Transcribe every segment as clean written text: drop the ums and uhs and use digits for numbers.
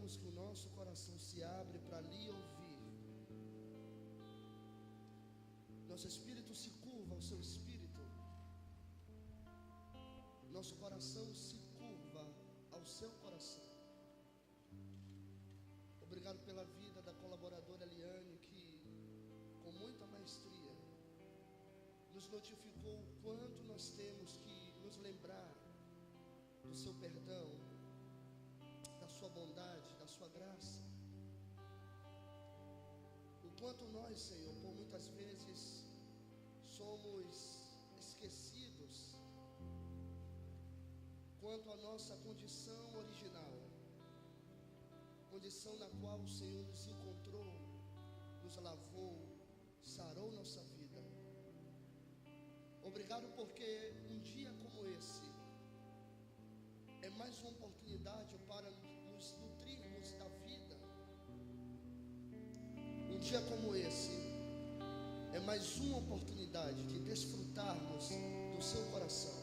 declaramos que o nosso coração se abre para lhe ouvir, nosso espírito se curva ao seu espírito, nosso coração se curva ao seu coração. Obrigado pela vida da colaboradora Eliane, que com muita maestria nos notificou o quanto nós temos que nos lembrar do seu perdão, da sua bondade, da sua graça. O quanto nós, Senhor, por muitas vezes somos esquecidos quanto à nossa condição original, condição na qual o Senhor nos encontrou, nos lavou, sarou nossa vida. Obrigado porque um dia como esse é mais uma oportunidade para nos nutrirmos da vida. Um dia como esse é mais uma oportunidade de desfrutarmos do seu coração.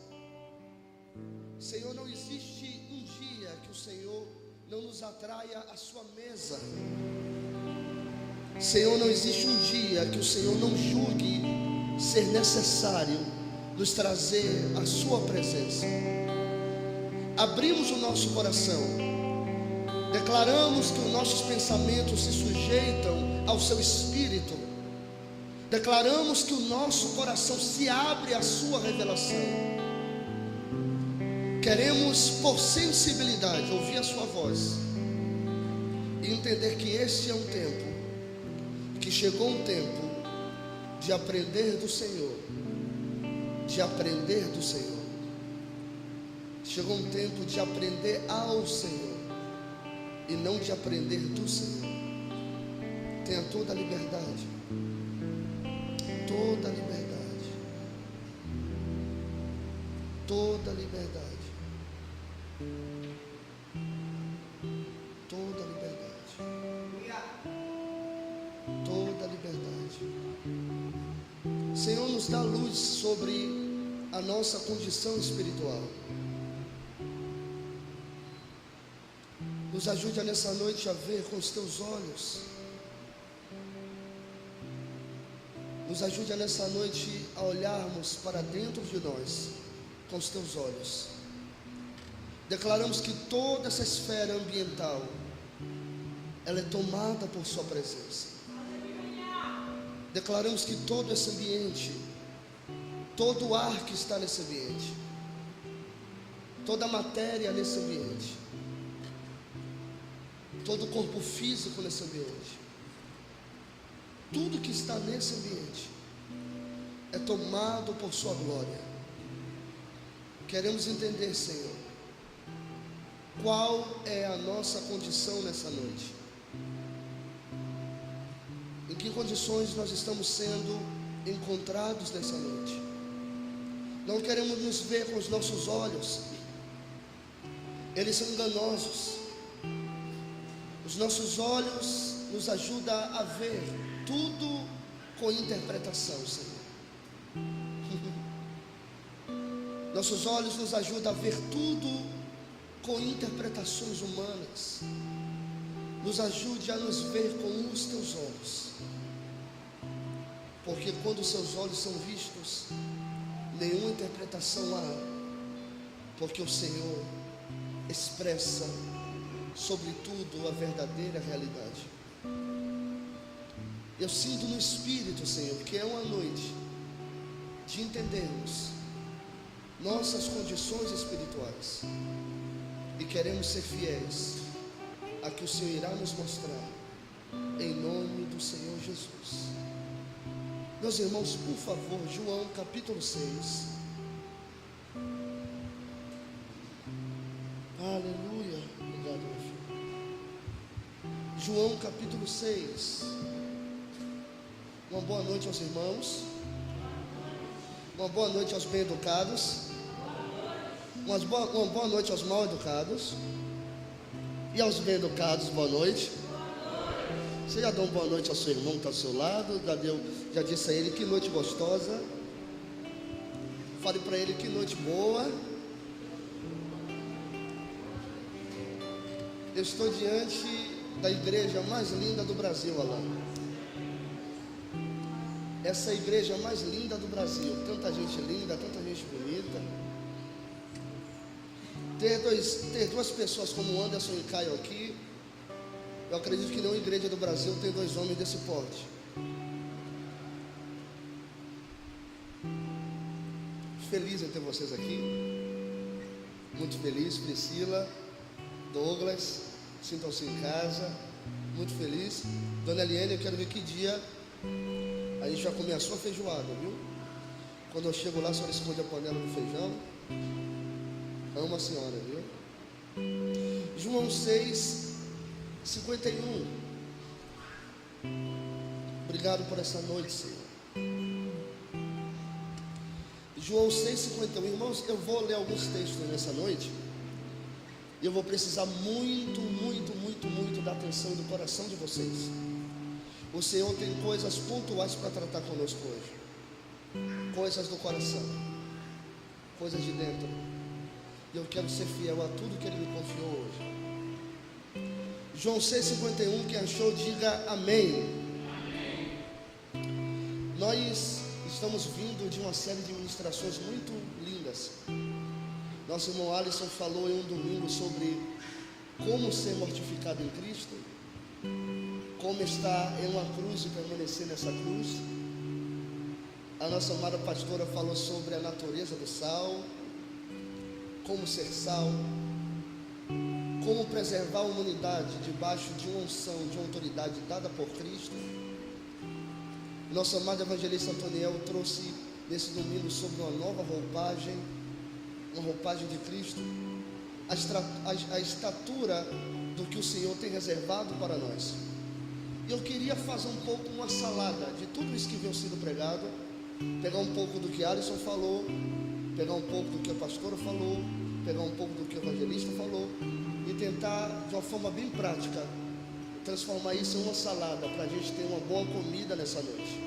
Senhor, não existe um dia que o Senhor não nos atraia à sua mesa. Senhor, não existe um dia que o Senhor não julgue ser necessário nos trazer a sua presença. Abrimos o nosso coração, declaramos que os nossos pensamentos se sujeitam ao seu espírito, declaramos que o nosso coração se abre à sua revelação. Queremos, por sensibilidade, ouvir a sua voz e entender que esse é um tempo, que chegou um tempo de aprender do Senhor, de aprender do Senhor. Chegou um tempo de aprender ao Senhor e não de aprender do Senhor. Tenha toda a liberdade, toda a liberdade, toda a liberdade. Toda a liberdade, toda a liberdade. Senhor, nos dá luz sobre a nossa condição espiritual. Nos ajude nessa noite a ver com os teus olhos. Nos ajude nessa noite a olharmos para dentro de nós com os teus olhos. Declaramos que toda essa esfera ambiental, ela é tomada por sua presença. Declaramos que todo esse ambiente, todo o ar que está nesse ambiente, toda a matéria nesse ambiente, todo o corpo físico nesse ambiente, tudo que está nesse ambiente é tomado por sua glória. Queremos entender, Senhor, qual é a nossa condição nessa noite? Em que condições nós estamos sendo encontrados nessa noite? Não queremos nos ver com os nossos olhos, eles são enganosos. Os nossos olhos nos ajudam a ver tudo com interpretação, Senhor. Nossos olhos nos ajudam a ver tudo com interpretações humanas. Nos ajude a nos ver com os teus olhos, porque quando os seus olhos são vistos, nenhuma interpretação há, porque o Senhor expressa sobretudo a verdadeira realidade. Eu sinto no Espírito, Senhor, que é uma noite de entendermos nossas condições espirituais e queremos ser fiéis a que o Senhor irá nos mostrar, em nome do Senhor Jesus. Meus irmãos, por favor, João capítulo 6. Aleluia. Obrigado, meu filho. João capítulo 6. Uma boa noite aos irmãos. Uma boa noite aos bem-educados. Uma boa noite aos mal-educados. E aos bem-educados, boa noite. Você já deu uma boa noite ao seu irmão que está ao seu lado? Já disse a ele que noite gostosa. Fale para ele que noite boa. Eu estou diante da igreja mais linda do Brasil, Alan. Essa igreja mais linda do Brasil. Tanta gente linda, tanta gente bonita. Ter duas pessoas como o Anderson e Caio aqui, eu acredito que nenhuma igreja do Brasil tem dois homens desse porte. Feliz em ter vocês aqui. Muito feliz, Priscila, Douglas, sintam-se em casa. Muito feliz. Dona Eliane, eu quero ver que dia a gente vai comer a sua feijoada, viu? Quando eu chego lá, a senhora esconde a panela do feijão. Amo a senhora, viu? João 6:51. Obrigado por essa noite, Senhor. João 6:51. Irmãos, eu vou ler alguns textos nessa noite. E eu vou precisar muito da atenção e do coração de vocês. O Senhor tem coisas pontuais para tratar conosco hoje. Coisas do coração. Coisas de dentro. E eu quero ser fiel a tudo que Ele me confiou hoje. João 6:51, quem achou, diga amém. Nós estamos vindo de uma série de ministrações muito lindas. Nosso irmão Alisson falou em um domingo sobre como ser mortificado em Cristo, como estar em uma cruz e permanecer nessa cruz. A nossa amada pastora falou sobre a natureza do sal, como ser sal, como preservar a humanidade debaixo de uma unção, de uma autoridade dada por Cristo. Nosso amado evangelista Antoniel trouxe nesse domingo sobre uma nova roupagem, uma roupagem de Cristo, a estatura do que o Senhor tem reservado para nós. E eu queria fazer um pouco uma salada de tudo isso que veio sendo pregado, pegar um pouco do que Alisson falou, pegar um pouco do que a pastora falou, pegar um pouco do que o evangelista falou e tentar de uma forma bem prática transformar isso em uma salada para a gente ter uma boa comida nessa noite.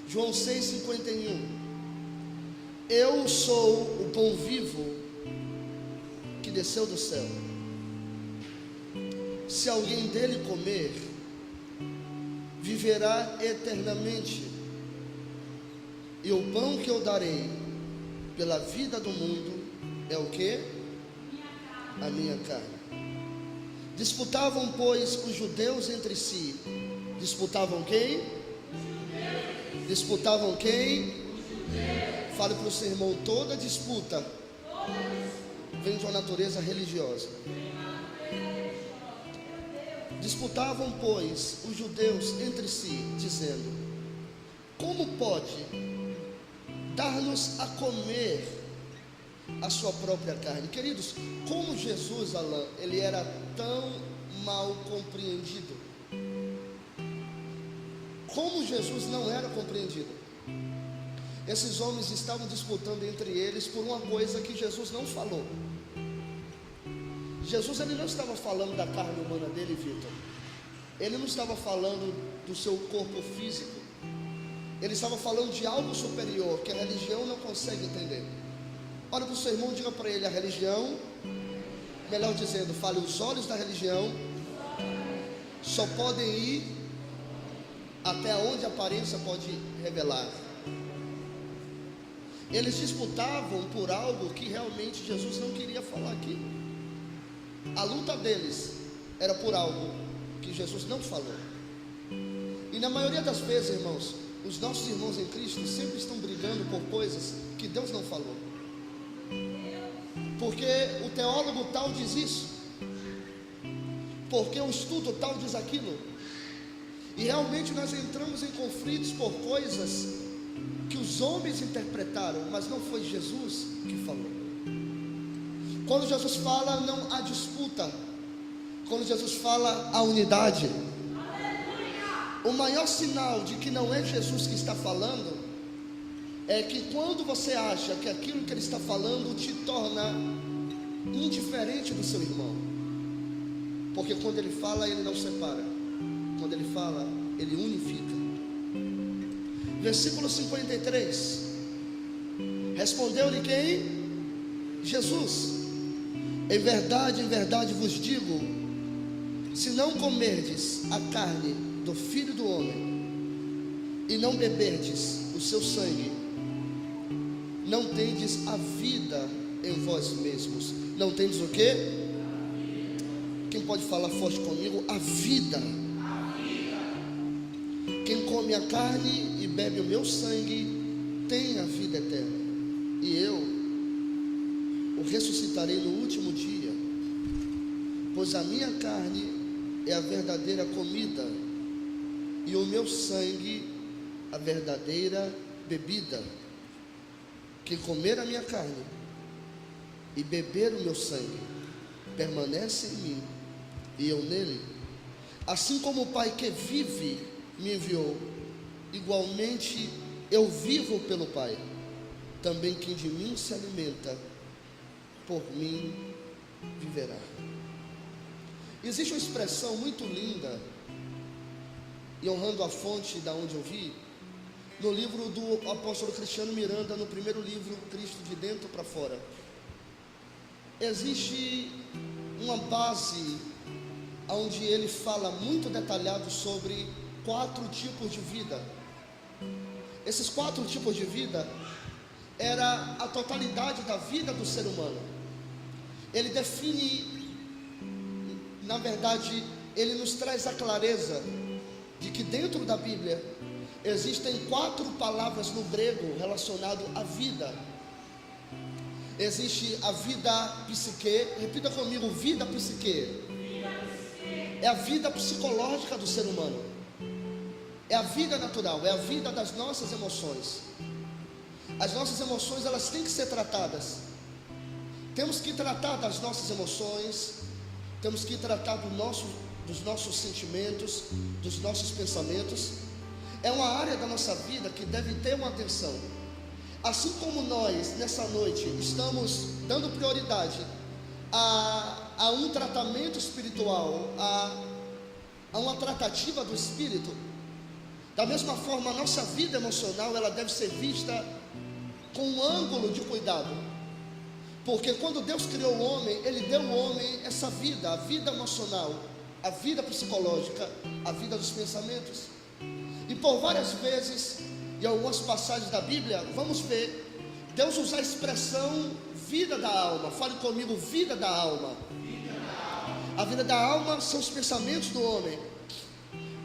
João 6:51. Eu sou o pão vivo que desceu do céu. Se alguém dele comer, viverá eternamente. E o pão que eu darei pela vida do mundo é o que? A minha carne. Disputavam, pois, os judeus entre si. Disputavam quem? Disputavam quem? Fale para o seu irmão, toda disputa vem de uma natureza religiosa. Disputavam, pois, os judeus entre si, dizendo: como pode dar-nos a comer a sua própria carne? Queridos, como Jesus, Alain, ele era tão mal compreendido. Como Jesus não era compreendido. Esses homens estavam disputando entre eles por uma coisa que Jesus não falou. Jesus, ele não estava falando da carne humana dele, Vitor. Ele não estava falando do seu corpo físico. Ele estava falando de algo superior que a religião não consegue entender. Olha para o seu irmão, diga para ele: a religião, melhor dizendo, fale, os olhos da religião só podem ir até onde a aparência pode revelar. Eles disputavam por algo que realmente Jesus não queria falar aqui. A luta deles era por algo que Jesus não falou. E na maioria das vezes, irmãos, os nossos irmãos em Cristo sempre estão brigando por coisas que Deus não falou. Porque o teólogo tal diz isso, porque o estudo tal diz aquilo. E realmente nós entramos em conflitos por coisas que os homens interpretaram, mas não foi Jesus que falou. Quando Jesus fala, não há disputa. Quando Jesus fala, há unidade. O maior sinal de que não é Jesus que está falando é que quando você acha que aquilo que ele está falando te torna indiferente do seu irmão. Porque quando ele fala, ele não separa. Quando ele fala, ele unifica. Versículo 53. Respondeu-lhe quem? Jesus: em verdade vos digo, se não comerdes a carne do Filho do Homem e não beberdes o seu sangue, não tendes a vida em vós mesmos. Não tendes o quê? Quem pode falar forte comigo? A vida. Quem come a carne e bebe o meu sangue tem a vida eterna, e eu o ressuscitarei no último dia, pois a minha carne é a verdadeira comida e o meu sangue a verdadeira bebida. Quem comer a minha carne e beber o meu sangue permanece em mim e eu nele. Assim como o Pai que vive me enviou, igualmente eu vivo pelo Pai. Também quem de mim se alimenta, por mim viverá. Existe uma expressão muito linda, e honrando a fonte da onde eu vi, no livro do apóstolo Cristiano Miranda, no primeiro livro, Cristo de Dentro para Fora. Existe uma base onde ele fala muito detalhado sobre 4 tipos de vida. Esses 4 tipos de vida era a totalidade da vida do ser humano. Ele define, na verdade, ele nos traz a clareza de que dentro da Bíblia existem 4 palavras no grego relacionado à vida. Existe a vida psique, repita comigo, vida psique. É a vida psicológica do ser humano. É a vida natural, é a vida das nossas emoções. As nossas emoções, elas têm que ser tratadas. Temos que tratar das nossas emoções, temos que tratar dos nossos sentimentos, dos nossos pensamentos. É uma área da nossa vida que deve ter uma atenção. Assim como nós, nessa noite, estamos dando prioridade a um tratamento espiritual, a uma tratativa do espírito, da mesma forma a nossa vida emocional, ela deve ser vista com um ângulo de cuidado. Porque quando Deus criou o homem, Ele deu ao homem essa vida, a vida emocional, a vida psicológica, a vida dos pensamentos. E por várias vezes, em algumas passagens da Bíblia, vamos ver Deus usar a expressão vida da alma. Fale comigo, vida da alma. A vida da alma são os pensamentos do homem.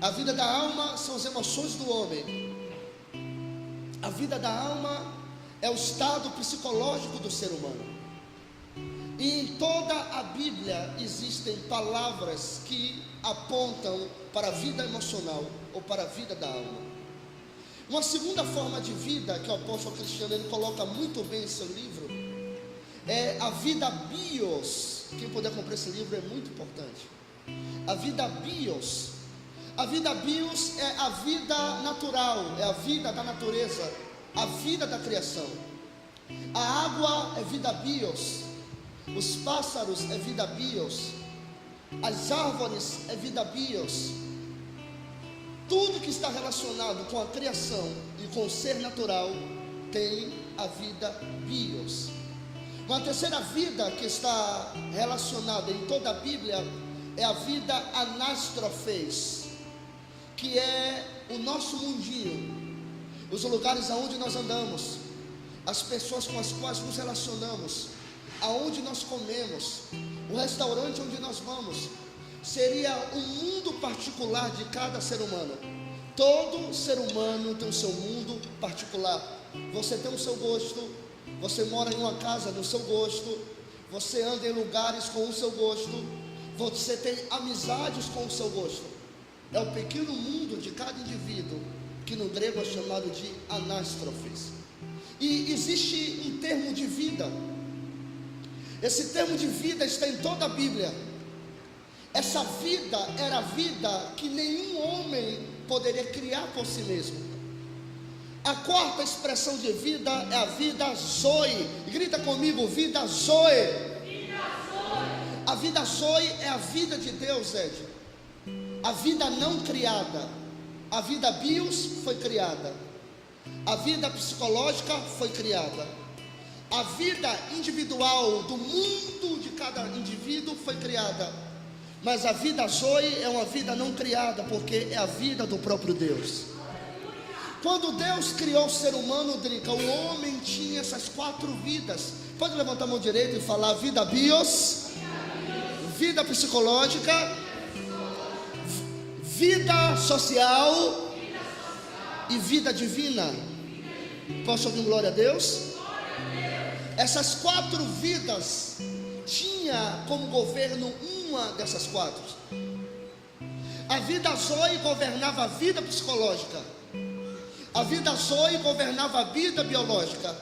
A vida da alma são as emoções do homem. A vida da alma é o estado psicológico do ser humano. E em toda a Bíblia existem palavras que apontam para a vida emocional ou para a vida da alma. Uma segunda forma de vida que o apóstolo Cristiano ele coloca muito bem em seu livro é a vida bios. Quem puder comprar esse livro é muito importante. A vida bios. A vida bios é a vida natural, é a vida da natureza, a vida da criação. A água é vida bios, os pássaros é vida bios, as árvores é vida bios. Tudo que está relacionado com a criação e com o ser natural tem a vida bios. Uma terceira vida que está relacionada em toda a Bíblia é a vida anástrofes, que é o nosso mundinho, os lugares aonde nós andamos, as pessoas com as quais nos relacionamos, aonde nós comemos, o restaurante onde nós vamos. Seria o mundo particular de cada ser humano. Todo ser humano tem o seu mundo particular. Você tem o seu gosto, você mora em uma casa no seu gosto, você anda em lugares com o seu gosto, você tem amizades com o seu gosto. É o pequeno mundo de cada indivíduo, que no grego é chamado de anástrofes. E existe um termo de vida. Esse termo de vida está em toda a Bíblia. Essa vida era a vida que nenhum homem poderia criar por si mesmo. A quarta expressão de vida é a vida Zoe. Grita comigo, vida Zoe. Vida Zoe. A vida Zoe é a vida de Deus, Ed. A vida não criada. A vida bios foi criada. A vida psicológica foi criada. A vida individual do mundo de cada indivíduo foi criada, mas a vida Zoe é uma vida não criada, porque é a vida do próprio Deus. Quando Deus criou o ser humano, Drica, o homem tinha essas 4 vidas. Pode levantar a mão direita e falar: vida bios, vida psicológica, vida social e vida divina. Posso ouvir glória a Deus? Essas 4 vidas tinha como governo uma dessas 4. A vida Zoe governava a vida psicológica. A vida Zoe governava a vida biológica.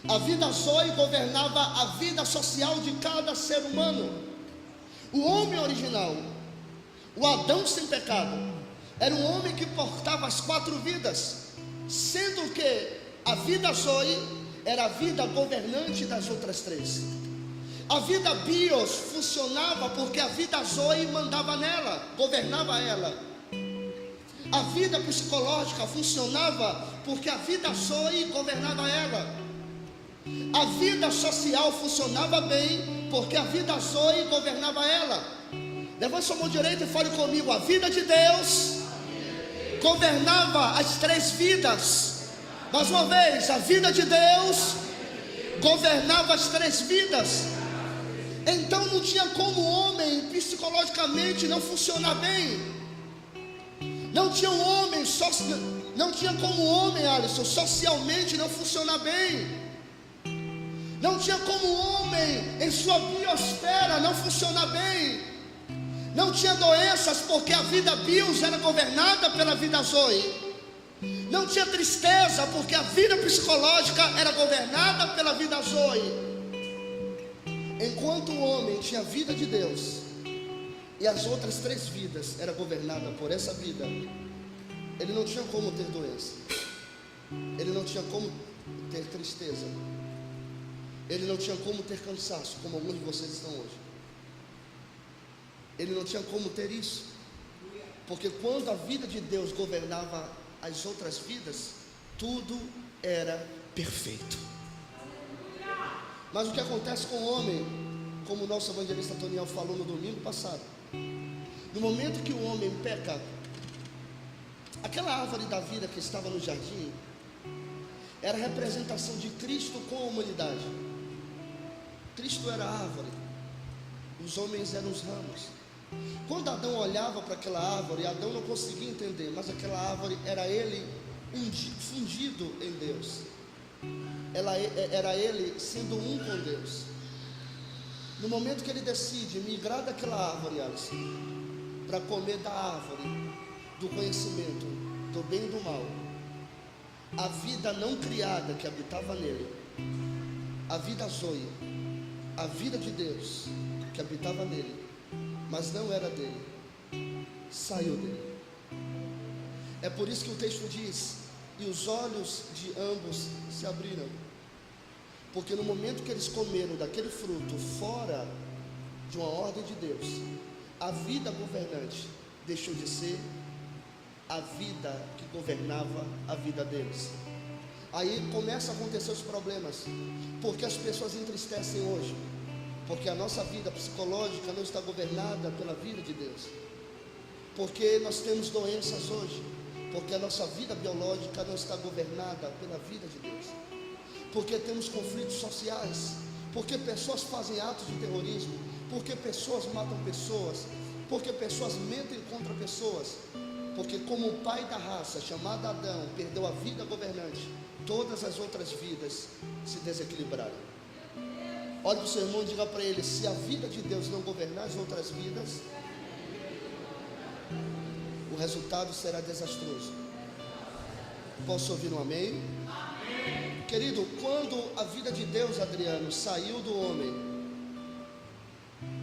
A vida Zoe governava a vida social de cada ser humano. O homem original, o Adão sem pecado, era um homem que portava as 4 vidas, sendo que a vida Zoe era a vida governante das outras 3. A vida bios funcionava porque a vida Zoe mandava nela, governava ela. A vida psicológica funcionava porque a vida Zoe governava ela. A vida social funcionava bem porque a vida Zoe governava ela. Levante sua mão direita e fale comigo: a vida de Deus governava as 3 vidas. Mais uma vez, a vida de Deus governava as 3 vidas. Então não tinha como o homem psicologicamente não funcionar bem. Não tinha como o homem, Alisson, socialmente não funcionar bem. Não tinha como o homem em sua biosfera não funcionar bem. Não tinha doenças porque a vida bios era governada pela vida Zoe. Não tinha tristeza porque a vida psicológica era governada pela vida Zoe. Enquanto o homem tinha a vida de Deus e as outras 3 vidas era governada por essa vida, ele não tinha como ter doença, ele não tinha como ter tristeza, ele não tinha como ter cansaço, como alguns de vocês estão hoje. Ele não tinha como ter isso, porque quando a vida de Deus governava as outras vidas, tudo era perfeito. Mas o que acontece com o homem, como o nosso evangelista Toniel falou no domingo passado, no momento que o homem peca, aquela árvore da vida que estava no jardim era a representação de Cristo com a humanidade. Cristo era a árvore, os homens eram os ramos. Quando Adão olhava para aquela árvore, Adão não conseguia entender, mas aquela árvore era ele fundido em Deus. Era ele sendo um com Deus. No momento que ele decide migrar daquela árvore, Alisson, para comer da árvore do conhecimento do bem e do mal, a vida não criada que habitava nele, a vida Zoe, a vida de Deus que habitava nele, mas não era dele, saiu dele. É por isso que o texto diz: e os olhos de ambos se abriram, porque no momento que eles comeram daquele fruto fora de uma ordem de Deus, a vida governante deixou de ser a vida que governava a vida deles. Aí começa a acontecer os problemas, porque as pessoas entristecem hoje, porque a nossa vida psicológica não está governada pela vida de Deus, porque nós temos doenças hoje, porque a nossa vida biológica não está governada pela vida de Deus, porque temos conflitos sociais, porque pessoas fazem atos de terrorismo, porque pessoas matam pessoas, porque pessoas mentem contra pessoas, porque como o pai da raça, chamado Adão, perdeu a vida governante, todas as outras vidas se desequilibraram. Olhe para o seu irmão e diga para ele: se a vida de Deus não governar as outras vidas, o resultado será desastroso. Posso ouvir um amém? Amém. Querido, quando a vida de Deus, Adriano, saiu do homem,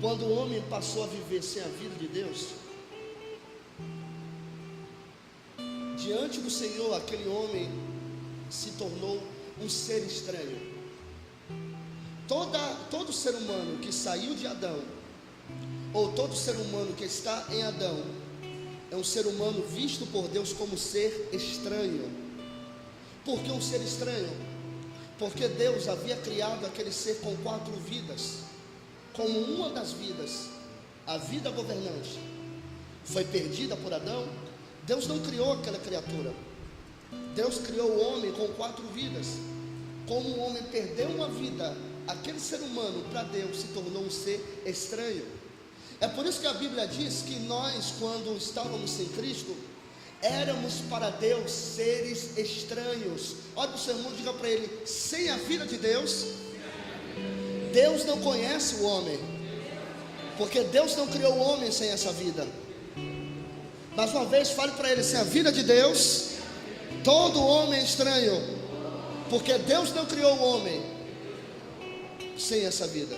quando o homem passou a viver sem a vida de Deus, diante do Senhor, aquele homem se tornou um ser estranho. Todo ser humano que saiu de Adão, ou todo ser humano que está em Adão, é um ser humano visto por Deus como ser estranho. Por que um ser estranho? Porque Deus havia criado aquele ser com 4 vidas, como uma das vidas, a vida governante, foi perdida por Adão, Deus não criou aquela criatura. Deus criou o homem com 4 vidas. Como o homem perdeu uma vida, aquele ser humano para Deus se tornou um ser estranho. É por isso que a Bíblia diz que nós, quando estávamos sem Cristo, éramos para Deus seres estranhos. Olha para o seu irmão e diga para ele: sem a vida de Deus, Deus não conhece o homem, porque Deus não criou o homem sem essa vida. Mais uma vez, fale para ele: sem a vida de Deus, todo homem é estranho, porque Deus não criou o homem sem essa vida.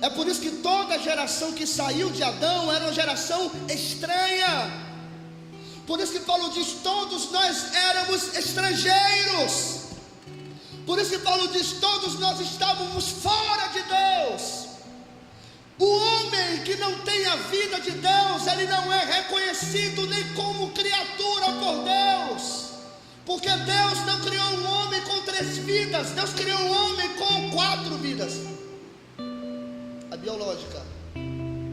É por isso que toda geração que saiu de Adão era uma geração estranha. Por isso que Paulo diz: todos nós éramos estrangeiros. Por isso que Paulo diz: todos nós estávamos fora de Deus. O homem que não tem a vida de Deus, ele não é reconhecido nem como criatura por Deus, porque Deus não criou um homem com 3 vidas. Deus criou um homem com 4 vidas: a biológica,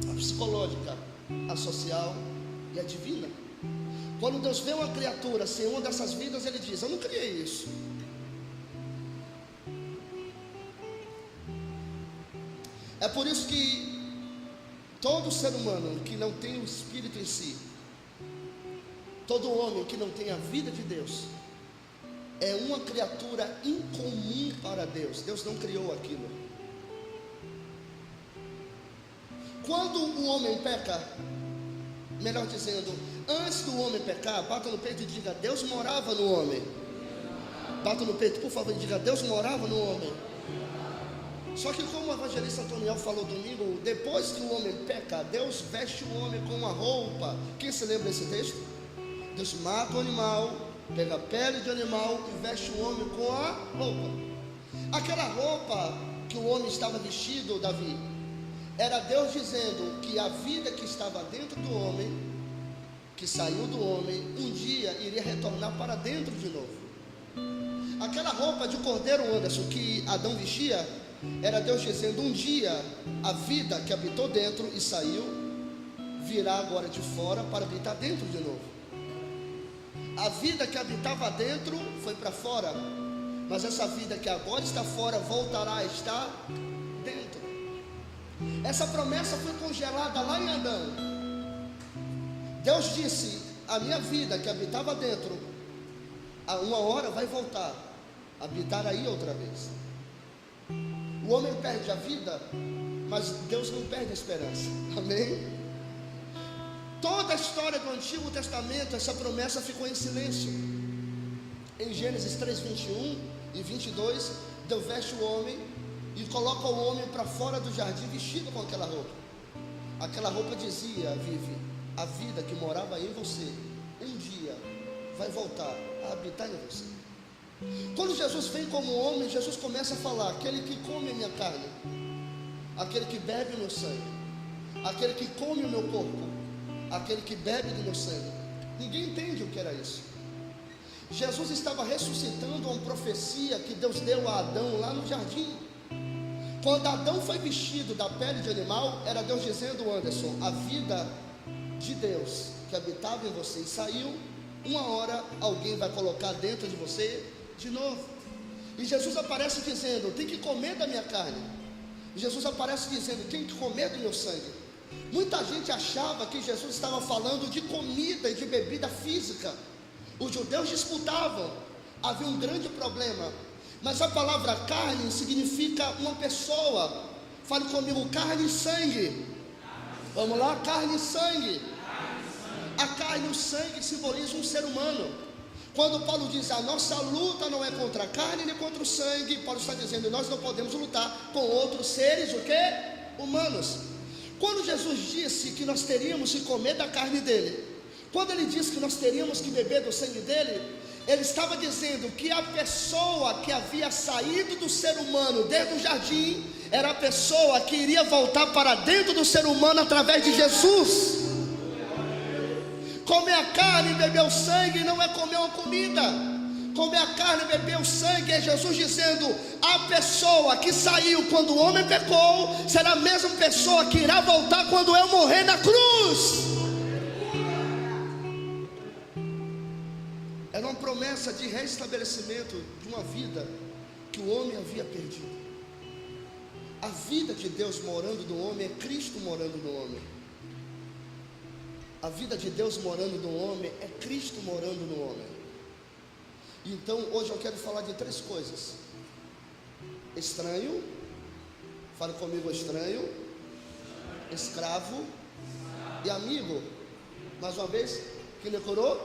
a psicológica, a social e a divina. Quando Deus vê uma criatura sem uma dessas vidas, Ele diz: eu não criei isso. É por isso que todo ser humano que não tem o Espírito em si, todo homem que não tem a vida de Deus, é uma criatura incomum para Deus. Deus não criou aquilo. Quando o homem peca, melhor dizendo, antes do homem pecar, bata no peito e diga: Deus morava no homem. Bata no peito, por favor, e diga: Deus morava no homem. Só que, como o evangelista Antoniel falou domingo, depois que o homem peca, Deus veste o homem com uma roupa. Quem se lembra desse texto? Deus mata o animal, pega a pele de animal e veste o homem com a roupa. Aquela roupa que o homem estava vestido, Davi, era Deus dizendo que a vida que estava dentro do homem, que saiu do homem, um dia iria retornar para dentro de novo. Aquela roupa de cordeiro, Anderson, que Adão vestia, era Deus dizendo: um dia a vida que habitou dentro e saiu, virá agora de fora para habitar dentro de novo. A vida que habitava dentro foi para fora, mas essa vida que agora está fora voltará a estar dentro. Essa promessa foi congelada lá em Adão. Deus disse: a minha vida que habitava dentro, a uma hora vai voltar a habitar aí outra vez. O homem perde a vida, mas Deus não perde a esperança. Amém? Toda a história do Antigo Testamento, essa promessa ficou em silêncio. Em Gênesis 3, 21 e 22, Deus veste o homem e coloca o homem para fora do jardim vestido com aquela roupa. Aquela roupa dizia: Vive, a vida que morava em você, um dia vai voltar a habitar em você. Quando Jesus vem como homem, Jesus começa a falar: aquele que come a minha carne, aquele que bebe o meu sangue, aquele que come o meu corpo, aquele que bebe do meu sangue. Ninguém entende o que era isso. Jesus estava ressuscitando uma profecia que Deus deu a Adão lá no jardim. Quando Adão foi vestido da pele de animal, era Deus dizendo: Anderson, a vida de Deus que habitava em você e saiu, uma hora alguém vai colocar dentro de você de novo. E Jesus aparece dizendo: tem que comer da minha carne. E Jesus aparece dizendo: tem que comer do meu sangue. Muita gente achava que Jesus estava falando de comida e de bebida física. Os judeus disputavam, havia um grande problema. Mas a palavra carne significa uma pessoa. Fale comigo: carne e sangue. Vamos lá, carne e sangue. A carne e o sangue simbolizam um ser humano. Quando Paulo diz: a nossa luta não é contra a carne nem contra o sangue, Paulo está dizendo: nós não podemos lutar com outros seres, o que? Humanos. Quando Jesus disse que nós teríamos que comer da carne dele, quando ele disse que nós teríamos que beber do sangue dele, ele estava dizendo que a pessoa que havia saído do ser humano desde o jardim, era a pessoa que iria voltar para dentro do ser humano através de Jesus. Comer a carne e beber o sangue não é comer uma comida. comer a carne e beber o sangue, é Jesus dizendo: a pessoa que saiu quando o homem pecou será a mesma pessoa que irá voltar quando eu morrer na cruz. Era uma promessa de restabelecimento de uma vida que o homem havia perdido. A vida de Deus morando no homem é Cristo morando no homem. A vida de Deus morando no homem é Cristo morando no homem. Então hoje eu quero falar de 3 coisas: estranho, fale comigo, estranho, escravo e amigo. Mais uma vez, quem decorou?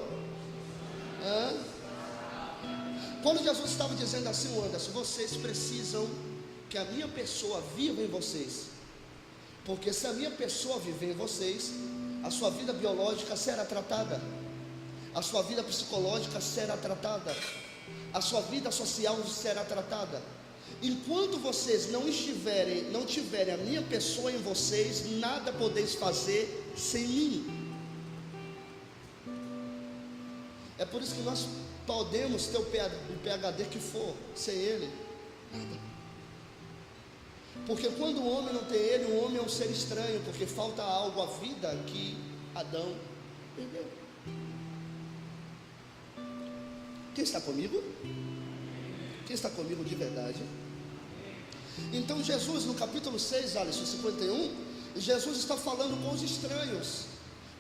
Quando Jesus estava dizendo assim: Anderson, vocês precisam que a minha pessoa viva em vocês, porque se a minha pessoa viver em vocês, a sua vida biológica será tratada, a sua vida psicológica será tratada, a sua vida social será tratada. Enquanto vocês não tiverem a minha pessoa em vocês, nada podeis fazer sem mim. É por isso que nós podemos ter o PhD que for, sem ele, nada. Porque quando o homem não tem ele, o homem é um ser estranho, porque falta algo à vida que Adão perdeu. Quem está comigo? Quem está comigo de verdade? Então Jesus, no capítulo 6, Alisson, 51, Jesus está falando com os estranhos.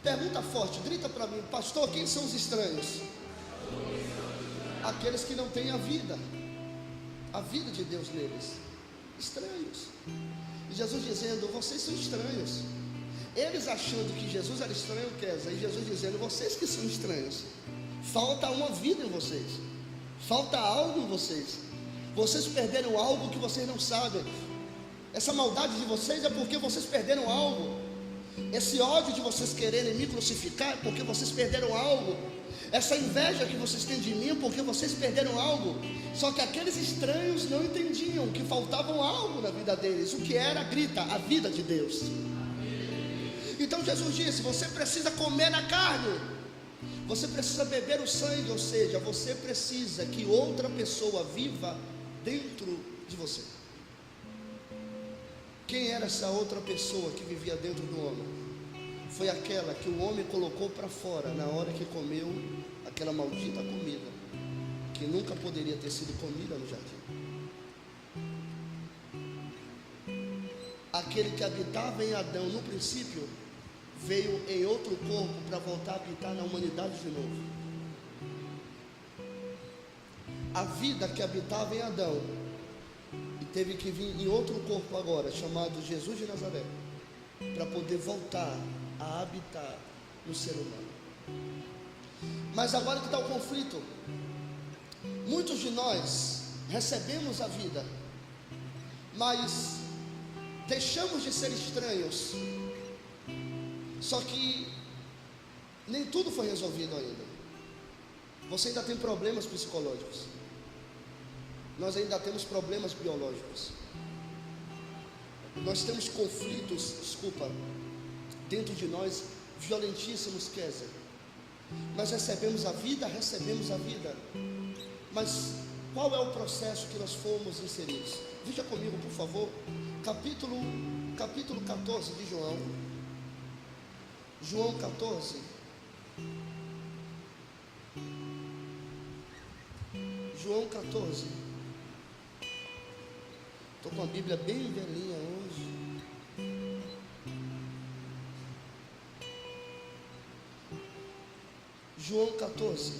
Pergunta forte, grita para mim: pastor, quem são os estranhos? Aqueles que não têm a vida de Deus neles. Estranhos. E Jesus dizendo: vocês são estranhos. Eles achando que Jesus era estranho, e Jesus dizendo: vocês que são estranhos. Falta uma vida em vocês, falta algo em vocês. Vocês perderam algo que vocês não sabem. Essa maldade de vocês é porque vocês perderam algo. Esse ódio de vocês quererem me crucificar é porque vocês perderam algo. Essa inveja que vocês têm de mim é porque vocês perderam algo. Só que aqueles estranhos não entendiam que faltavam algo na vida deles. O que era, grita, a vida de Deus. Então Jesus disse: você precisa comer a carne, você precisa beber o sangue, ou seja, você precisa que outra pessoa viva dentro de você. Quem era essa outra pessoa que vivia dentro do homem? Foi aquela que o homem colocou para fora na hora que comeu aquela maldita comida, que nunca poderia ter sido comida no jardim. Aquele que habitava em Adão no princípio, veio em outro corpo para voltar a habitar na humanidade de novo. A vida que habitava em Adão e teve que vir em outro corpo agora, chamado Jesus de Nazaré, para poder voltar a habitar no ser humano. Mas agora que está o conflito, muitos de nós recebemos a vida, mas deixamos de ser estranhos. Só que nem tudo foi resolvido ainda. Você ainda tem problemas psicológicos. Nós ainda temos problemas biológicos. Nós temos conflitos, dentro de nós, violentíssimos, Kézia. Nós recebemos a vida, mas qual é o processo que nós fomos inseridos? Veja comigo, por favor, capítulo 14 de João. João 14. João 14. Estou com a Bíblia bem velhinha hoje. João 14.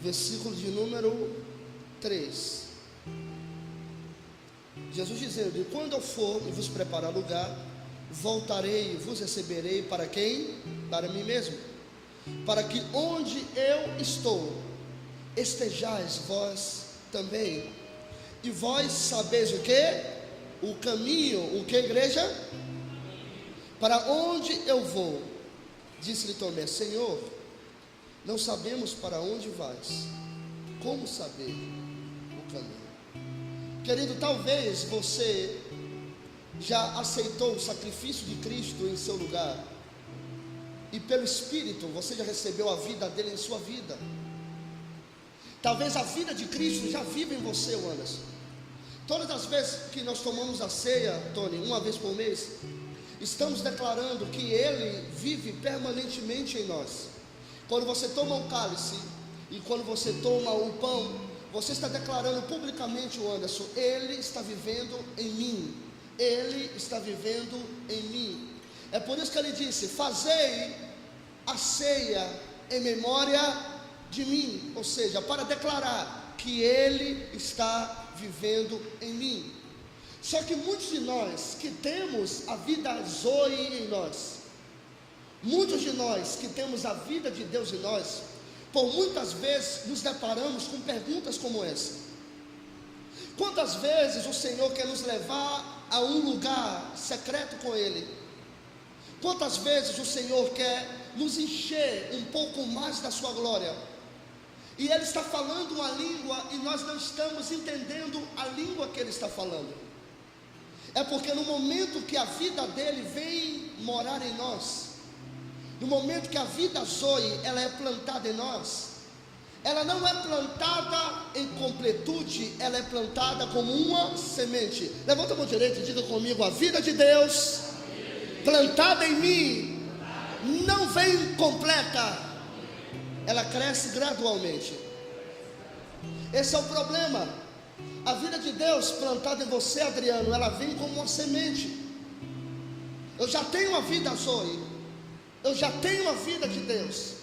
Versículo de número 3. Jesus dizendo: e quando eu for e vos preparar lugar, voltarei e vos receberei para quem? Para mim mesmo, para que onde eu estou, estejais vós também. E vós sabeis o que? O caminho, o que, igreja? Para onde eu vou? Disse-lhe Tomé: Senhor, não sabemos para onde vais, como saber o caminho? Querido, talvez você já aceitou o sacrifício de Cristo em seu lugar? E pelo Espírito você já recebeu a vida dele em sua vida? Talvez a vida de Cristo já vive em você, Anderson. Todas as vezes que nós tomamos a ceia, Tony, uma vez por mês, estamos declarando que Ele vive permanentemente em nós. Quando você toma o cálice e quando você toma o pão, você está declarando publicamente, Anderson, Ele está vivendo em mim. Ele está vivendo em mim. É por isso que Ele disse: fazei a ceia em memória de mim. Ou seja, para declarar que Ele está vivendo em mim. Só que muitos de nós que temos a vida Zoe em nós, muitos de nós que temos a vida de Deus em nós, por muitas vezes nos deparamos com perguntas como essa: quantas vezes o Senhor quer nos levar a um lugar secreto com Ele? Quantas vezes o Senhor quer nos encher um pouco mais da sua glória? E Ele está falando uma língua e nós não estamos entendendo a língua que Ele está falando. É porque no momento que a vida dele vem morar em nós, no momento que a vida Zoe, ela é plantada em nós, ela não é plantada em completude, ela é plantada como uma semente. Levanta a mão direita e diga comigo: a vida de Deus plantada em mim não vem completa, ela cresce gradualmente. Esse é o problema. A vida de Deus plantada em você, Adriano, ela vem como uma semente. Eu já tenho a vida Zoe, eu já tenho a vida de Deus,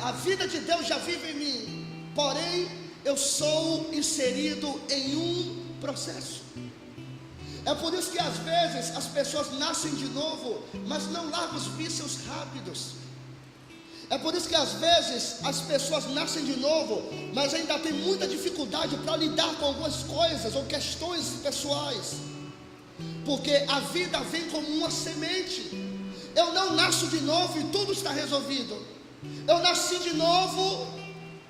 a vida de Deus já vive em mim, porém eu sou inserido em um processo. É por isso que às vezes as pessoas nascem de novo, mas não largam os vícios rápidos. É por isso que às vezes as pessoas nascem de novo, mas ainda tem muita dificuldade para lidar com algumas coisas ou questões pessoais, porque a vida vem como uma semente. Eu não nasço de novo e tudo está resolvido. Eu nasci de novo,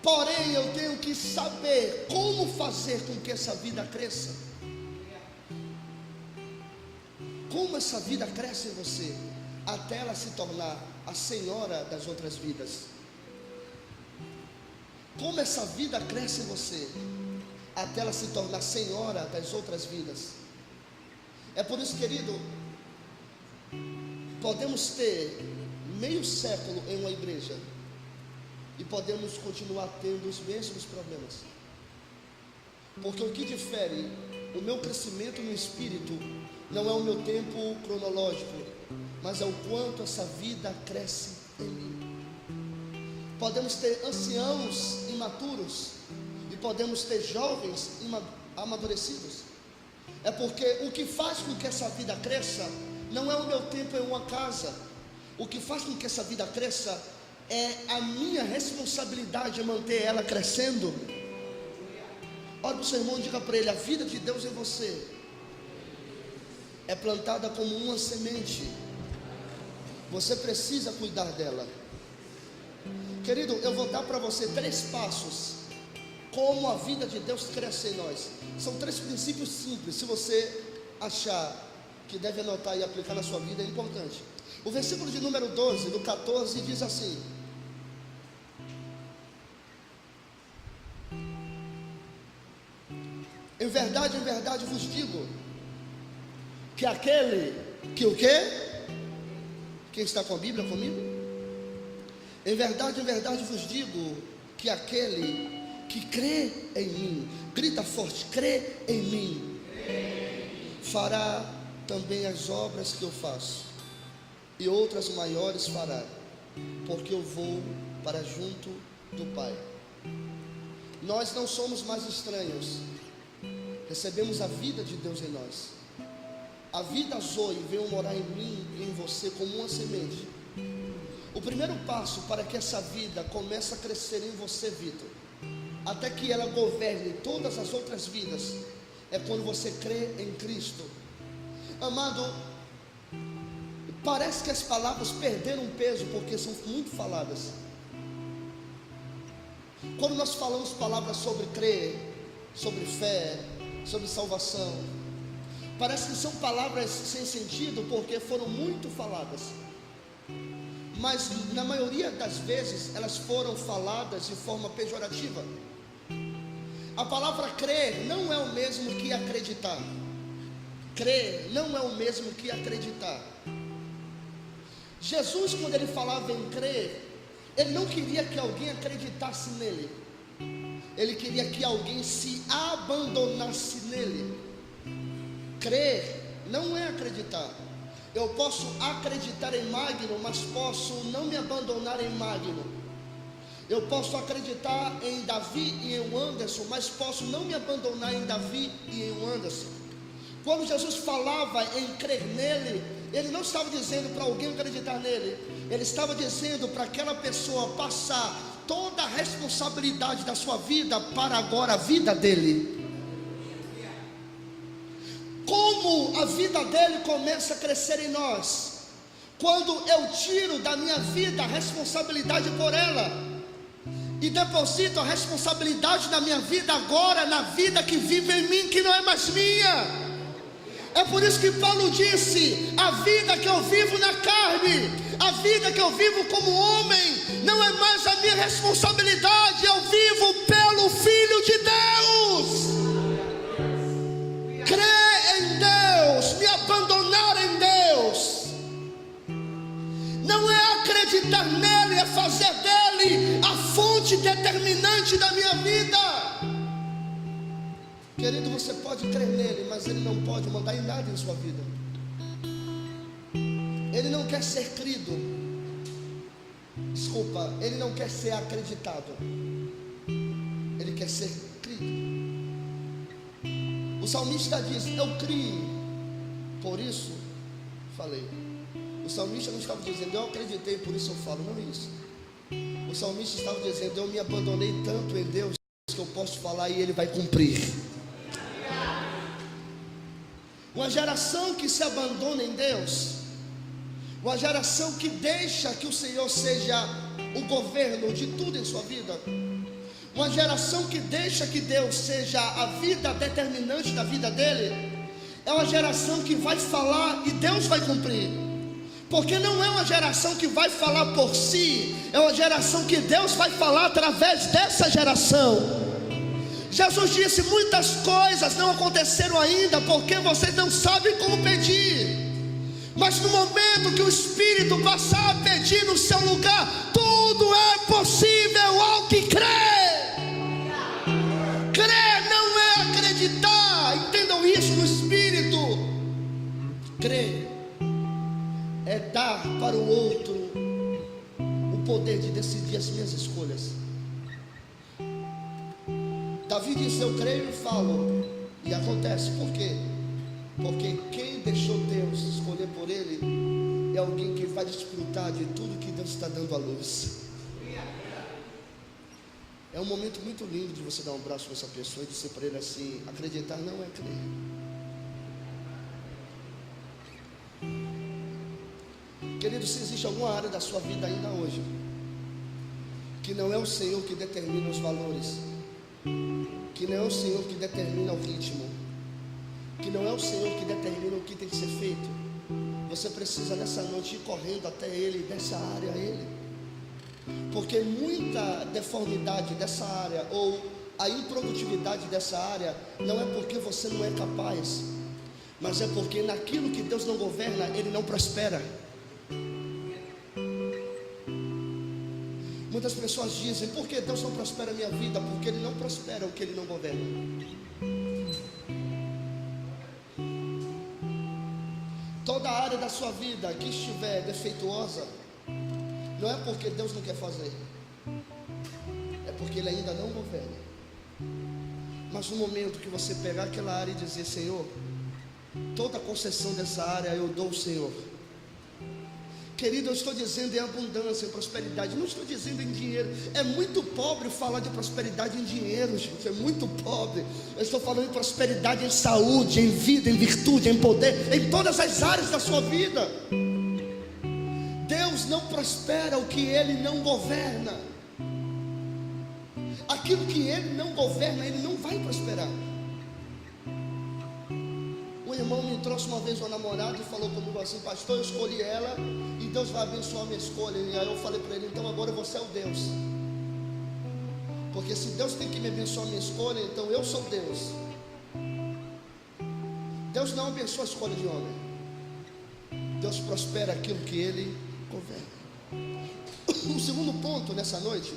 porém eu tenho que saber como fazer com que essa vida cresça. Como essa vida cresce em você, até ela se tornar a senhora das outras vidas. Como essa vida cresce em você, até ela se tornar senhora das outras vidas. É por isso, querido, podemos ter meio século em uma igreja e podemos continuar tendo os mesmos problemas, porque o que difere o meu crescimento no Espírito não é o meu tempo cronológico, mas é o quanto essa vida cresce em mim. Podemos ter anciãos imaturos e podemos ter jovens amadurecidos. É porque o que faz com que essa vida cresça não é o meu tempo em uma casa. O que faz com que essa vida cresça é a minha responsabilidade em manter ela crescendo. Olha para o seu irmão e diga para ele: a vida de Deus em você é plantada como uma semente. Você precisa cuidar dela. Querido, eu vou dar para você 3 passos como a vida de Deus cresce em nós. São 3 princípios simples. Se você achar que deve anotar e aplicar na sua vida, é importante. O versículo de número 12, do 14, diz assim: em verdade vos digo, que aquele que o quê? Quem está com a Bíblia comigo? Em verdade vos digo, que aquele que crê em mim, grita forte, crê em mim, fará também as obras que eu faço, e outras maiores fará, porque eu vou para junto do Pai. Nós não somos mais estranhos, recebemos a vida de Deus em nós. A vida Zoe veio morar em mim e em você como uma semente. O primeiro passo para que essa vida comece a crescer em você, Vitor, até que ela governe todas as outras vidas, é quando você crê em Cristo. Amado, parece que as palavras perderam peso porque são muito faladas. Quando nós falamos palavras sobre crer, sobre fé, sobre salvação, Parece que são palavras sem sentido, porque foram muito faladas, mas na maioria das vezes elas foram faladas de forma pejorativa. A palavra crer não é o mesmo que acreditar. Crer não é o mesmo que acreditar. Jesus, quando ele falava em crer, ele não queria que alguém acreditasse nele, ele queria que alguém se abandonasse nele. Crer não é acreditar. Eu posso acreditar em Magno, mas posso não me abandonar em Magno. Eu posso acreditar em Davi e em Anderson, mas posso não me abandonar em Davi e em Anderson. Quando Jesus falava em crer nele, ele não estava dizendo para alguém acreditar nele, ele estava dizendo para aquela pessoa passar toda a responsabilidade da sua vida para agora a vida dele. Como a vida dele começa a crescer em nós? Quando eu tiro da minha vida a responsabilidade por ela e deposito a responsabilidade da minha vida agora na vida que vive em mim, que não é mais minha. É por isso que Paulo disse: a vida que eu vivo na carne, a vida que eu vivo como homem, não é mais a minha responsabilidade, eu vivo pelo Filho de Deus. Crer em Deus, me abandonar em Deus, não é acreditar nele, é fazer dele a fonte determinante da minha vida. Querido, você pode crer nele, mas ele não pode mandar em nada em sua vida. Ele não quer ser crido. Desculpa, ele não quer ser acreditado. Ele quer ser crido. O salmista diz: eu criei, por isso falei. O salmista não estava dizendo: eu acreditei, por isso eu falo. Não é isso. O salmista estava dizendo: eu me abandonei tanto em Deus que eu posso falar e ele vai cumprir. Uma geração que se abandona em Deus, uma geração que deixa que o Senhor seja o governo de tudo em sua vida, uma geração que deixa que Deus seja a vida determinante da vida dele, é uma geração que vai falar e Deus vai cumprir. Porque não é uma geração que vai falar por si, é uma geração que Deus vai falar através dessa geração. Jesus disse: muitas coisas não aconteceram ainda, porque vocês não sabem como pedir. Mas no momento que o Espírito passar a pedir no seu lugar, tudo é possível ao que crê. Crer não é acreditar, entendam isso no Espírito. Crer é dar para o outro o poder de decidir as minhas escolhas. Davi disse: eu creio e falo, e acontece. Por quê? Porque quem deixou Deus escolher por ele é alguém que vai desfrutar de tudo que Deus está dando à luz. É um momento muito lindo de você dar um abraço para essa pessoa e dizer para ele assim: acreditar não é crer. Querido, se existe alguma área da sua vida ainda hoje que não é o Senhor que determina os valores, que não é o Senhor que determina o ritmo, que não é o Senhor que determina o que tem que ser feito, você precisa nessa noite ir correndo até Ele, dessa área a Ele. Porque muita deformidade dessa área, ou a improdutividade dessa área, não é porque você não é capaz, mas é porque naquilo que Deus não governa, Ele não prospera. Muitas pessoas dizem: por que Deus não prospera a minha vida? Porque Ele não prospera o que Ele não governa. Toda área da sua vida que estiver defeituosa, não é porque Deus não quer fazer, é porque Ele ainda não governa. Mas no momento que você pegar aquela área e dizer: Senhor, toda a concessão dessa área eu dou ao Senhor. Querido, eu estou dizendo em abundância, em prosperidade, não estou dizendo em dinheiro. É muito pobre falar de prosperidade em dinheiro, gente, é muito pobre. Eu estou falando de prosperidade em saúde, em vida, em virtude, em poder, em todas as áreas da sua vida. Deus não prospera o que Ele não governa. Aquilo que Ele não governa, Ele não vai prosperar. Um irmão me trouxe uma vez uma namorada e falou comigo assim: pastor, eu escolhi ela e Deus vai abençoar a minha escolha. E aí eu falei para ele: então agora você é o Deus. Porque se Deus tem que me abençoar a minha escolha, então eu sou Deus. Deus não abençoa a escolha de homem. Deus prospera aquilo que Ele convém. O segundo ponto nessa noite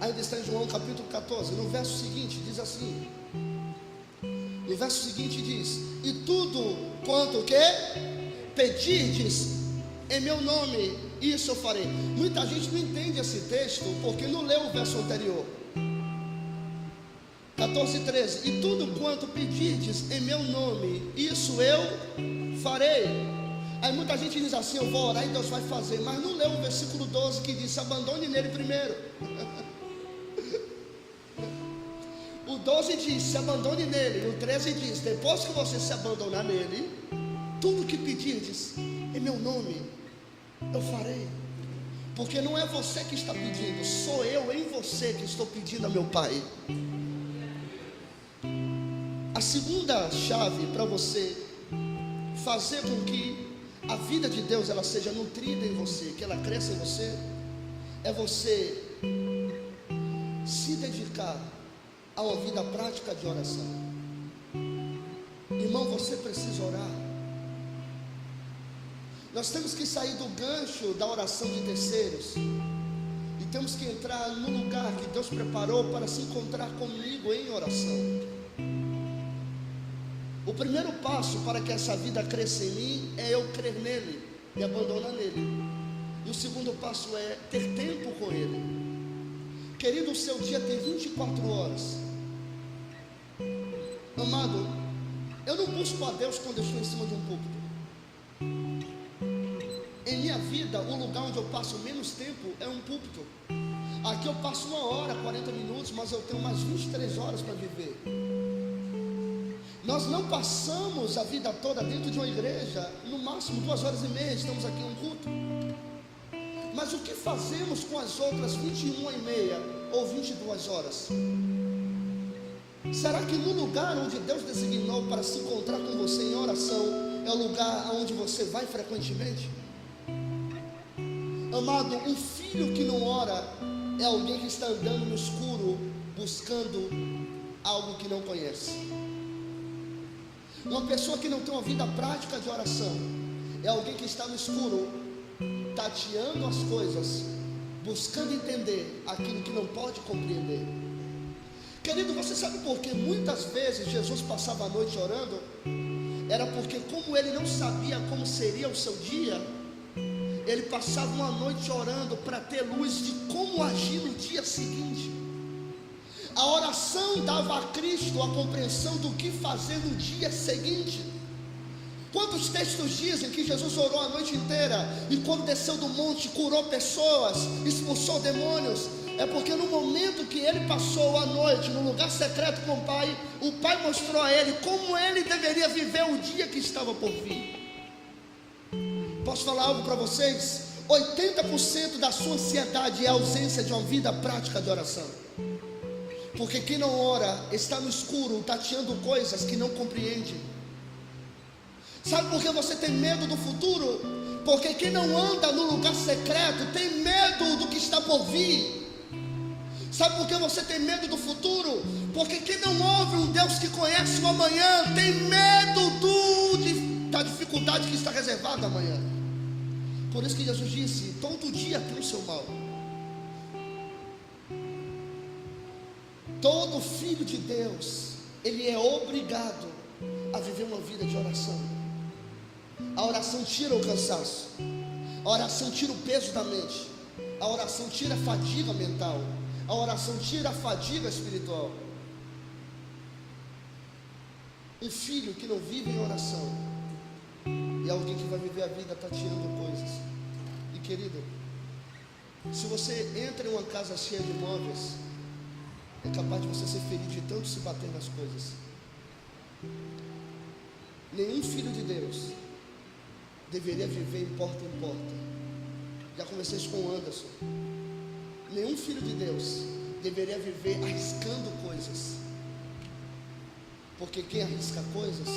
ainda está em João capítulo 14. No verso seguinte diz assim. No verso seguinte diz: e tudo quanto o que pedirdes em meu nome, isso eu farei. Muita gente não entende esse texto porque não leu o verso anterior. 14:13. E tudo quanto pedirdes em meu nome, isso eu farei. Aí muita gente diz assim: eu vou orar e Deus vai fazer. Mas não leu o versículo 12 que diz: abandone nele primeiro. O 12 diz: se abandone nele. E o 13 diz: depois que você se abandonar nele, tudo que pedirdes em meu nome, eu farei. Porque não é você que está pedindo, sou eu em você que estou pedindo a meu Pai. A segunda chave para você fazer com que a vida de Deus ela seja nutrida em você, que ela cresça em você, é você se dedicar a uma vida prática de oração. Irmão, você precisa orar. Nós temos que sair do gancho da oração de terceiros e temos que entrar no lugar que Deus preparou para se encontrar comigo em oração. O primeiro passo para que essa vida cresça em mim é eu crer nele e abandonar nele. E o segundo passo é ter tempo com ele. Querido, o seu dia tem 24 horas. Amado, eu não busco a Deus quando eu estou em cima de um púlpito. Em minha vida, o lugar onde eu passo menos tempo é um púlpito. Aqui eu passo 1 hora, 40 minutos, mas eu tenho mais 23 horas para viver. Nós não passamos a vida toda dentro de uma igreja, no máximo 2h30, estamos aqui em um culto. Mas o que fazemos com as outras 21h30 ou 22 horas? Será que no lugar onde Deus designou para se encontrar com você em oração é o lugar onde você vai frequentemente? Amado, um filho que não ora é alguém que está andando no escuro buscando algo que não conhece. Uma pessoa que não tem uma vida prática de oração é alguém que está no escuro tateando as coisas, buscando entender aquilo que não pode compreender. Querido, você sabe por que muitas vezes Jesus passava a noite orando? Era porque, como ele não sabia como seria o seu dia, ele passava uma noite orando para ter luz de como agir no dia seguinte. A oração dava a Cristo a compreensão do que fazer no dia seguinte. Quantos textos dizem que Jesus orou a noite inteira e quando desceu do monte curou pessoas, expulsou demônios? É porque no momento que ele passou a noite no lugar secreto com o Pai mostrou a ele como ele deveria viver o dia que estava por vir. Posso falar algo para vocês? 80% da sua ansiedade é a ausência de uma vida prática de oração. Porque quem não ora está no escuro, tateando coisas que não compreende. Sabe por que você tem medo do futuro? Porque quem não anda no lugar secreto tem medo do que está por vir. Sabe por que você tem medo do futuro? Porque quem não ouve um Deus que conhece o amanhã tem medo da dificuldade que está reservada amanhã. Por isso que Jesus disse: todo dia tem o seu mal. Todo filho de Deus, ele é obrigado a viver uma vida de oração. A oração tira o cansaço, a oração tira o peso da mente, a oração tira a fadiga mental, a oração tira a fadiga espiritual. Um filho que não vive em oração é alguém que vai viver a vida tateando coisas. E querido, se você entra em uma casa cheia de móveis, é capaz de você ser ferido de tanto se bater nas coisas. Nenhum filho de Deus deveria viver em porta em porta. Já conversei isso com o Anderson. Nenhum filho de Deus deveria viver arriscando coisas. Porque quem arrisca coisas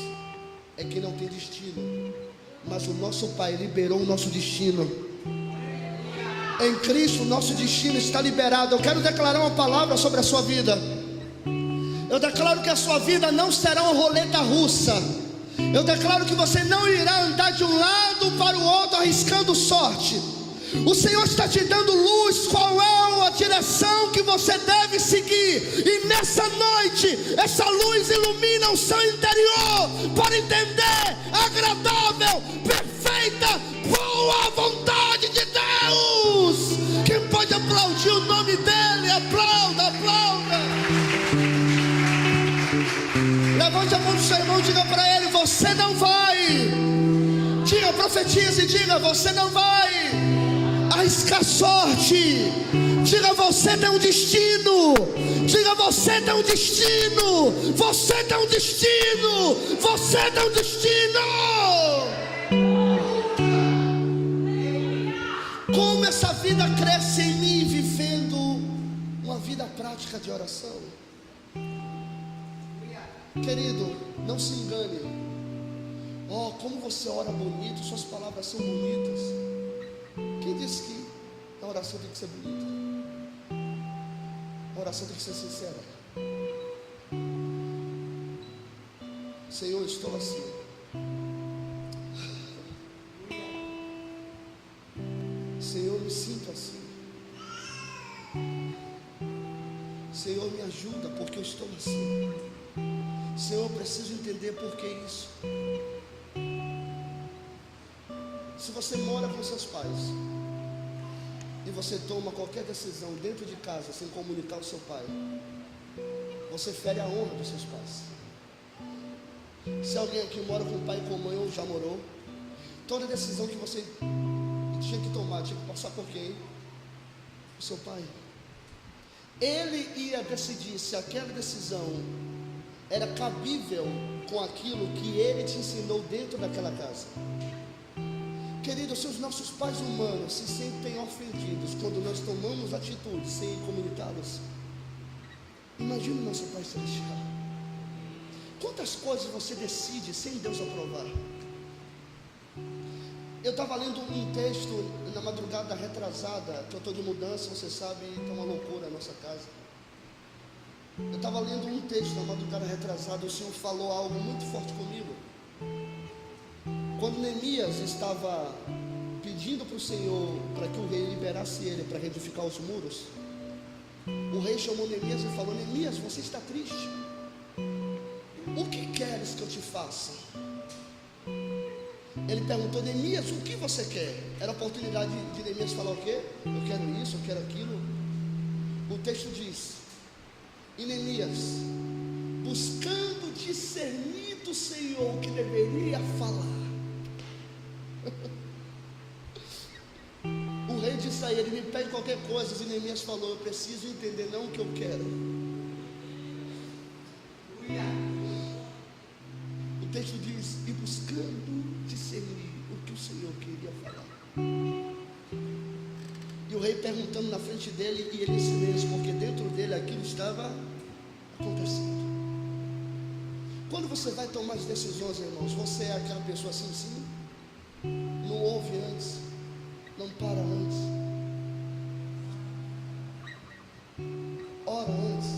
é quem não tem destino, mas o nosso Pai liberou o nosso destino. Em Cristo, o nosso destino está liberado. Eu quero declarar uma palavra sobre a sua vida. Eu declaro que a sua vida não será uma roleta russa. Eu declaro que você não irá andar de um lado para o outro arriscando sorte. O Senhor está te dando luz, qual é a direção que você deve seguir. E nessa noite, essa luz ilumina o seu interior para entender a agradável, perfeita, boa vontade de Deus. Quem pode aplaudir o nome dEle? Aplauda, aplauda. Levante a mão do seu irmão e diga para ele: você não vai. Diga, profetize e diga: você não vai arriscar sorte. Diga: você tem um destino. Diga: você tem um destino. Você tem um destino. Você tem um destino. Como essa vida cresce em mim, vivendo uma vida prática de oração. Querido, não se engane. Oh, como você ora bonito, suas palavras são bonitas. Quem disse que a oração tem que ser bonita? A oração tem que ser sincera. Senhor, estou assim. Senhor, me sinto assim. Senhor, me ajuda porque eu estou assim. Senhor, eu preciso entender por que isso. Se você mora com seus pais e você toma qualquer decisão dentro de casa sem comunicar ao seu pai, você fere a honra dos seus pais. Se alguém aqui mora com pai e com mãe ou já morou, toda decisão que você tinha que tomar, tinha que passar por quem? O seu pai. Ele ia decidir se aquela decisão era cabível com aquilo que ele te ensinou dentro daquela casa. Querido, se os nossos pais humanos se sentem ofendidos quando nós tomamos atitudes sem comunicá-los, imagine o nosso Pai Celestial. Quantas coisas você decide sem Deus aprovar? Eu estava lendo um texto na madrugada retrasada, que eu estou de mudança, você sabe, está uma loucura a nossa casa. Eu estava lendo um texto na madrugada retrasada, o Senhor falou algo muito forte comigo. Quando Neemias estava pedindo para o Senhor para que o rei liberasse ele para reedificar os muros, o rei chamou Neemias e falou: Neemias, você está triste? O que queres que eu te faça? Ele perguntou: Neemias, o que você quer? Era a oportunidade de Neemias falar o quê? Eu quero isso, eu quero aquilo. O texto diz: e Neemias, buscando discernir do Senhor o que deveria falar, o rei disse a ele: me pede qualquer coisa. E Neemias falou: eu preciso entender não o que eu quero. O texto diz: e buscando discernir o que o Senhor queria falar. E o rei perguntando na frente dele, e ele em silêncio, porque dentro dele aquilo estava acontecendo. Quando você vai tomar as decisões, irmãos, você é aquela pessoa assim, sim? Não ouve antes, não para antes, ora antes,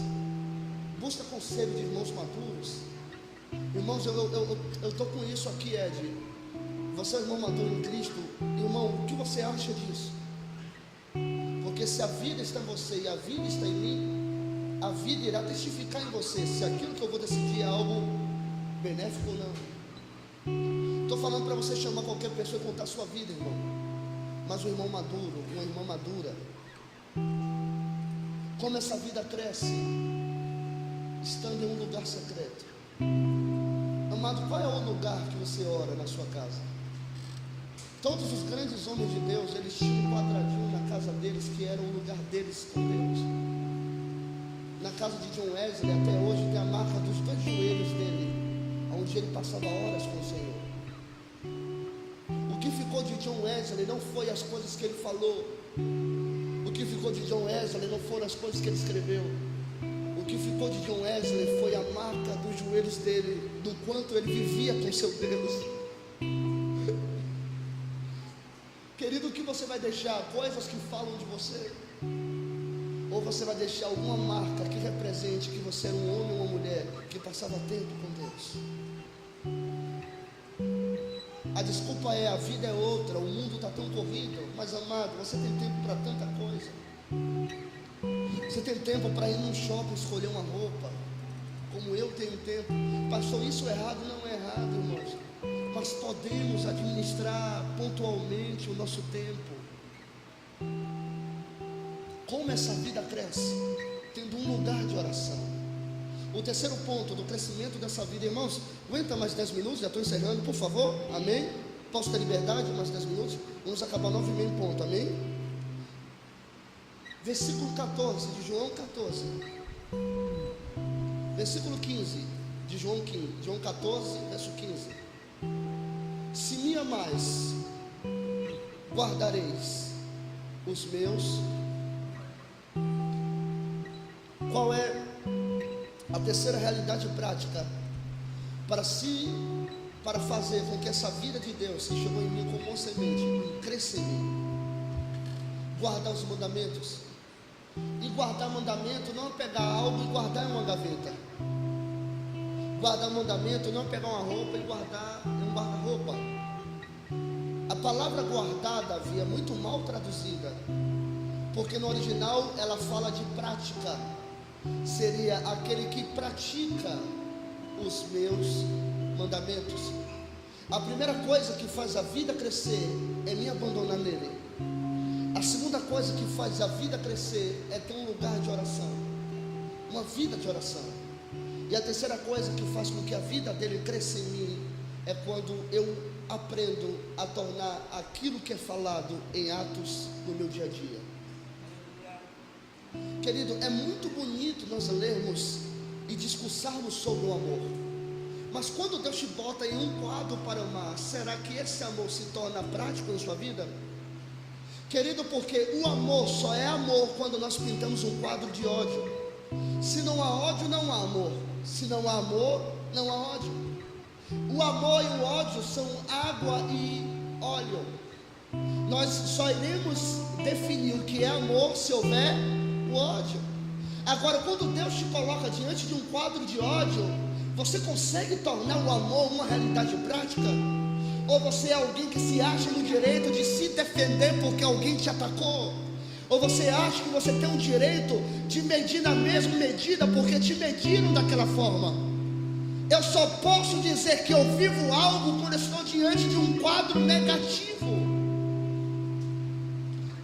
busca conselho de irmãos maduros. Irmãos, eu estou com isso aqui, Ed. Você é um irmão maduro em Cristo. Irmão, o que você acha disso? Porque se a vida está em você e a vida está em mim, a vida irá testificar em você se aquilo que eu vou decidir é algo benéfico ou não. Estou falando para você chamar qualquer pessoa e contar a sua vida, irmão. Mas um irmão maduro, uma irmã madura, como essa vida cresce estando em um lugar secreto. Amado, qual é o lugar que você ora na sua casa? Todos os grandes homens de Deus, eles tinham um quadradinho na casa deles que era o lugar deles com Deus. Na casa de John Wesley, até hoje, tem a marca dos 2 joelhos dele, onde ele passava horas com o Senhor. O que ficou de John Wesley não foi as coisas que ele falou. O que ficou de John Wesley não foram as coisas que ele escreveu. O que ficou de John Wesley foi a marca marca dos joelhos dele, do quanto ele vivia com seu Deus. Querido, o que você vai deixar? Coisas que falam de você? Ou você vai deixar alguma marca que represente que você era um homem ou uma mulher que passava tempo com Deus? A desculpa é: a vida é outra, o mundo está tão corrido. Mas amado, você tem tempo para tanta coisa. Você tem tempo para ir num shopping escolher uma roupa, como eu tenho tempo. Pastor, isso é errado? Não é errado, irmãos. Mas podemos administrar pontualmente o nosso tempo. Como essa vida cresce? Tendo um lugar de oração. O terceiro ponto do crescimento dessa vida, irmãos, aguenta mais 10 minutos, já estou encerrando, por favor, amém? Posso ter liberdade, mais 10 minutos? Vamos acabar 9h30 em ponto, amém? Versículo 14 de João 14, versículo 15 de João 15, João 14, verso 15. Se me amais, guardareis os meus. Qual é a terceira realidade prática para fazer com que essa vida de Deus que chegou em mim como uma semente cresça em mim? Guardar os mandamentos. E guardar mandamento não é pegar algo e guardar em uma gaveta. Guardar mandamento não é pegar uma roupa e guardar em um guarda-roupa. A palavra guardar, Davi, é muito mal traduzida, porque no original ela fala de prática. Seria aquele que pratica os meus mandamentos. A primeira coisa que faz a vida crescer é me abandonar nele. A segunda coisa que faz a vida crescer é ter um lugar de oração, uma vida de oração. E a terceira coisa que faz com que a vida dele cresça em mim é quando eu aprendo a tornar aquilo que é falado em atos no meu dia a dia. Querido, é muito bonito nós lermos e discursarmos sobre o amor, mas quando Deus te bota em um quadro para amar, será que esse amor se torna prático na sua vida? Querido, porque o amor só é amor quando nós pintamos um quadro de ódio. Se não há ódio, não há amor. Se não há amor, não há ódio. O amor e o ódio são água e óleo. Nós só iremos definir o que é amor se houver o ódio. Agora, quando Deus te coloca diante de um quadro de ódio, você consegue tornar o amor uma realidade prática? Ou você é alguém que se acha no direito de se defender porque alguém te atacou? Ou você acha que você tem o direito de medir na mesma medida porque te mediram daquela forma? Eu só posso dizer que eu vivo algo quando eu estou diante de um quadro negativo.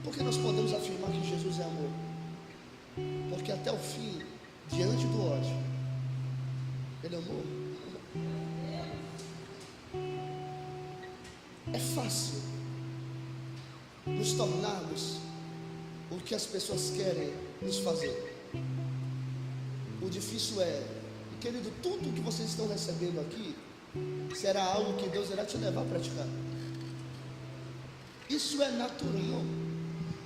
Porque nós podemos afirmar que Jesus é amor? Porque até o fim, diante do ódio, Ele amou. É fácil nos tornarmos o que as pessoas querem nos fazer. O difícil é, querido, tudo que vocês estão recebendo aqui será algo que Deus irá te levar a praticar. Isso é natural.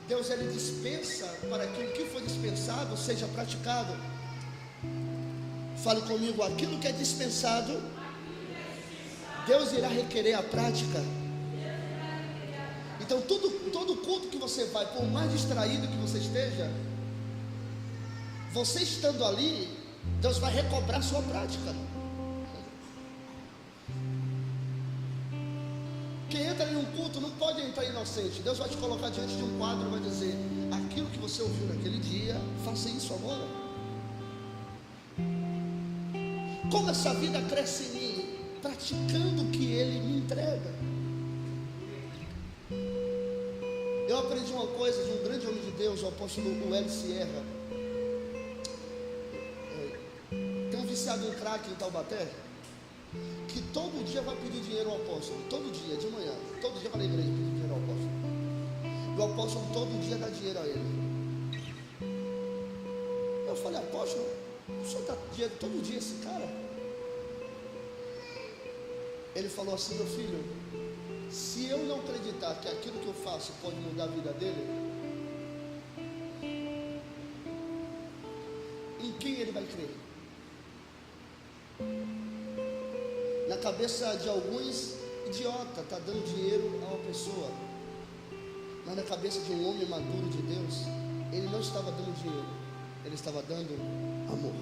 Deus, Ele dispensa para que o que foi dispensado seja praticado. Fale comigo, aquilo que é dispensado, Deus irá requerer a prática. Então todo culto que você vai, por mais distraído que você esteja, você estando ali, Deus vai recobrar sua prática. Quem entra em um culto não pode entrar inocente. Deus vai te colocar diante de um quadro e vai dizer: aquilo que você ouviu naquele dia, faça isso agora. Como essa vida cresce em mim? Praticando o que Ele me entrega. Eu aprendi uma coisa de um grande homem de Deus, o apóstolo Hélio Sierra. Tem um viciado em crack em Taubaté, que todo dia vai pedir dinheiro ao apóstolo. Todo dia, de manhã. Todo dia vai na igreja pedir dinheiro ao apóstolo. E o apóstolo todo dia dá dinheiro a ele. Eu falei: apóstolo, o senhor dá dinheiro todo dia a esse cara? Ele falou assim: meu filho, se eu não acreditar que aquilo que eu faço pode mudar a vida dele, em quem ele vai crer? Na cabeça de alguns, idiota, está dando dinheiro a uma pessoa. Mas na cabeça de um homem maduro de Deus, ele não estava dando dinheiro, ele estava dando amor.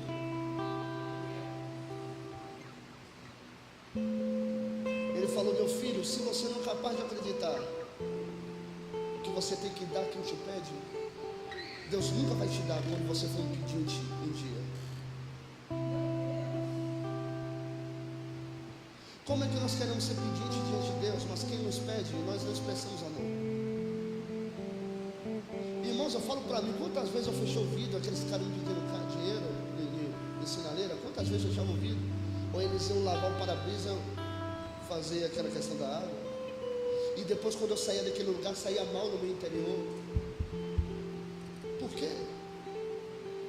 Ele falou: meu filho, se você não é capaz de acreditar que você tem que dar quem te pede, Deus nunca vai te dar quando você for pedir um dia. Como é que nós queremos ser pedintes diante de Deus, mas quem nos pede, nós não expressamos amor? Irmãos, eu falo para mim, quantas vezes eu fechei o ouvido, aqueles caras me pedindo dinheiro de sinaleira, quantas vezes eu tinha ouvido? Ou eles iam lavar o para-brisa, fazer aquela questão da água, e depois quando eu saía daquele lugar, saía mal no meu interior. Por quê?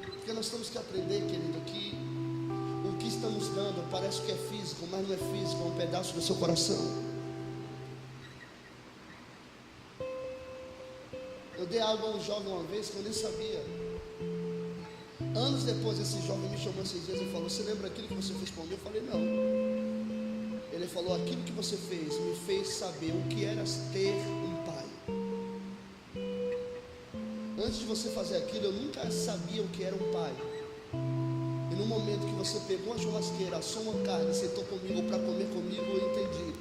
Porque nós temos que aprender, querido, que o que estamos dando parece que é físico, mas não é físico, é um pedaço do seu coração. Eu dei algo a um jovem uma vez que eu nem sabia. Anos depois, esse jovem me chamou esses dias e falou: você lembra aquilo que você fez por mim? Eu falei: não. Ele falou: aquilo que você fez me fez saber o que era ter um pai. Antes de você fazer aquilo, eu nunca sabia o que era um pai. E no momento que você pegou uma churrasqueira, assou uma carne e sentou comigo para comer comigo, eu entendi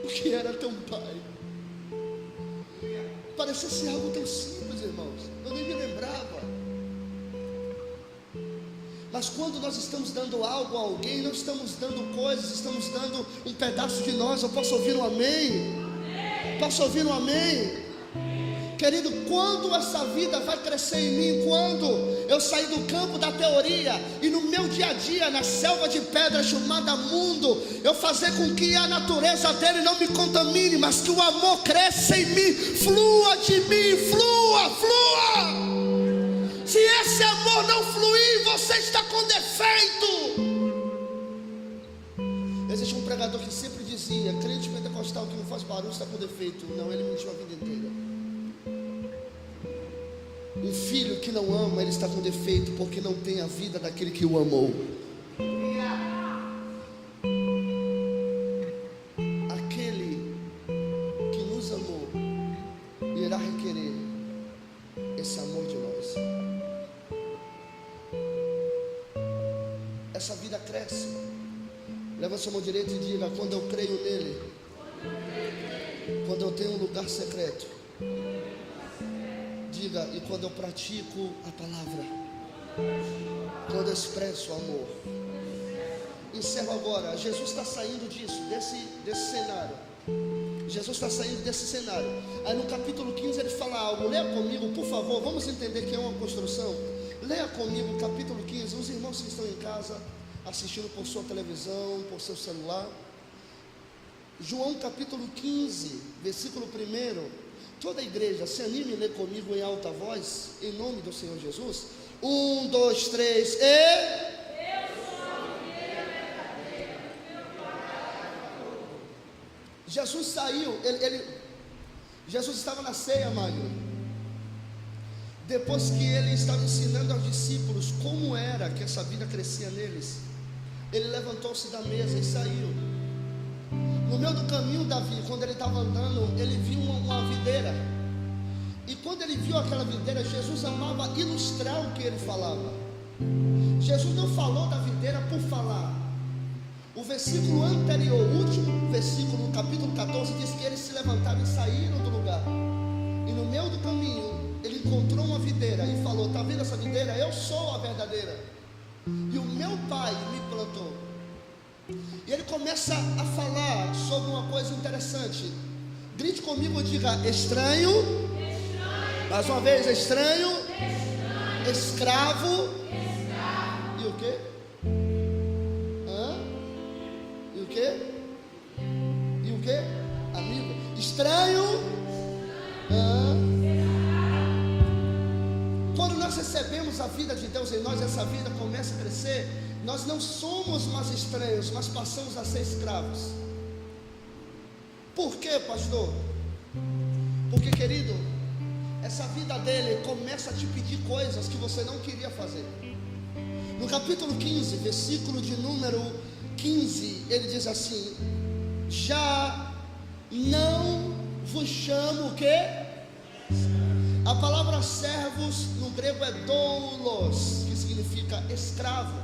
o que era ter um pai. Parecia ser algo tão simples, irmãos, eu nem me lembrava. Mas quando nós estamos dando algo a alguém, não estamos dando coisas, estamos dando um pedaço de nós. Eu posso ouvir um amém? Posso ouvir um amém? Querido, quando essa vida vai crescer em mim? Quando eu sair do campo da teoria e no meu dia a dia, na selva de pedra chamada mundo, eu fazer com que a natureza dele não me contamine, mas que o amor cresça em mim, flua de mim, flua. Se esse amor não fluir, você está com defeito. Existe um pregador que sempre dizia: crente pentecostal que não faz barulho está com defeito. Não, ele mentiu a vida inteira. Um filho que não ama, ele está com defeito, porque não tem a vida daquele que o amou. Aquele que nos amou irá requerer esse amor de nós. Essa vida cresce. Leva sua mão direita e diga: quando eu creio nele, quando eu tenho um lugar secreto. Diga: e quando eu pratico a palavra, quando eu expresso o amor. Encerro agora. Jesus está saindo disso, desse cenário. Jesus está saindo desse cenário. Aí no capítulo 15 ele fala algo. Leia comigo, por favor. Vamos entender que é uma construção. Leia comigo o capítulo 15. Os irmãos que estão em casa assistindo por sua televisão, por seu celular. João capítulo 15, versículo 1. Toda a igreja se anime e lê comigo em alta voz, em nome do Senhor Jesus. 1, 2, 3 e... Eu sou a videira verdadeira, meu pai é o agricultor. Jesus saiu, Jesus estava na ceia, Magno. Depois que ele estava ensinando aos discípulos como era que essa vida crescia neles, ele levantou-se da mesa e saiu. No meio do caminho, Davi, quando ele estava andando, ele viu uma videira. E quando ele viu aquela videira, Jesus amava ilustrar o que ele falava. Jesus não falou da videira por falar. O versículo anterior, o último versículo, no capítulo 14, diz que eles se levantaram e saíram do lugar. E no meio do caminho, ele encontrou uma videira e falou: está vendo essa videira? Eu sou a verdadeira. E o meu pai me plantou. E ele começa a falar sobre uma coisa interessante. Grite comigo e diga: estranho. Mais uma vez: estranho. Escravo. E o quê? E o quê? E o quê? Amigo. Estranho. Quando nós recebemos a vida de Deus em nós, essa vida começa a crescer. Nós não somos mais estranhos, mas passamos a ser escravos. Por quê, pastor? Porque, querido, essa vida dele começa a te pedir coisas que você não queria fazer. No capítulo 15, versículo de número 15, ele diz assim: já não vos chamo o quê? A palavra servos no grego é doulos, que significa escravo.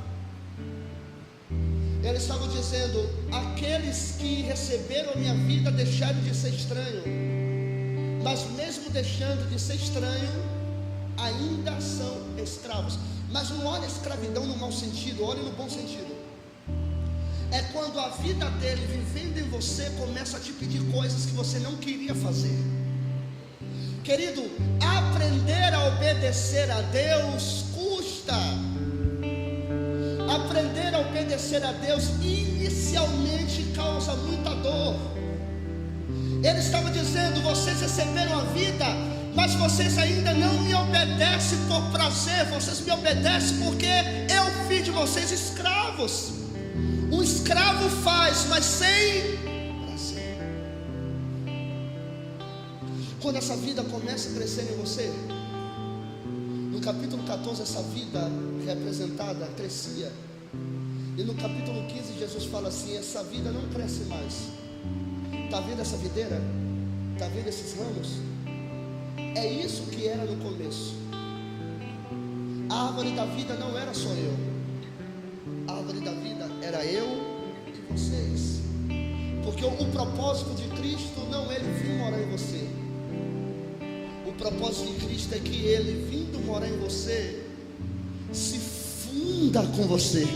Ele estava dizendo: aqueles que receberam a minha vida deixaram de ser estranho, mas mesmo deixando de ser estranho, ainda são escravos. Mas não olhe a escravidão no mau sentido, olhe no bom sentido. É quando a vida dele vivendo em você começa a te pedir coisas que você não queria fazer. Querido, aprender a obedecer a Deus custa. Aprender a obedecer a Deus inicialmente causa muita dor. Ele estava dizendo: vocês receberam a vida, mas vocês ainda não me obedecem por prazer, vocês me obedecem porque eu fiz de vocês escravos. O escravo faz, mas sem prazer. Quando essa vida começa a crescer em você, no capítulo 14 essa vida representada crescia, e no capítulo 15 Jesus fala assim: essa vida não cresce mais. Está vendo essa videira? Está vendo esses ramos? É isso que era no começo. A árvore da vida não era só eu, a árvore da vida era eu e vocês. Porque o propósito de Cristo não é Ele vir morar em você. O propósito de Cristo é que Ele, vindo morar em você, se funda com você.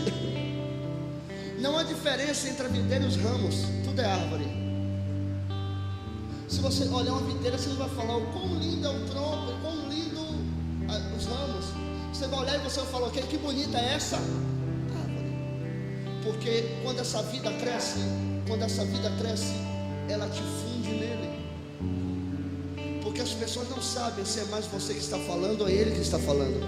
Não há diferença entre a videira e os ramos, tudo é árvore. Se você olhar uma videira, você não vai falar o quão lindo é o tronco, o quão lindo os ramos. Você vai olhar e você vai falar: que bonita é essa árvore. Porque quando essa vida cresce, ela te funde nele. Porque as pessoas não sabem se é mais você que está falando ou é Ele que está falando.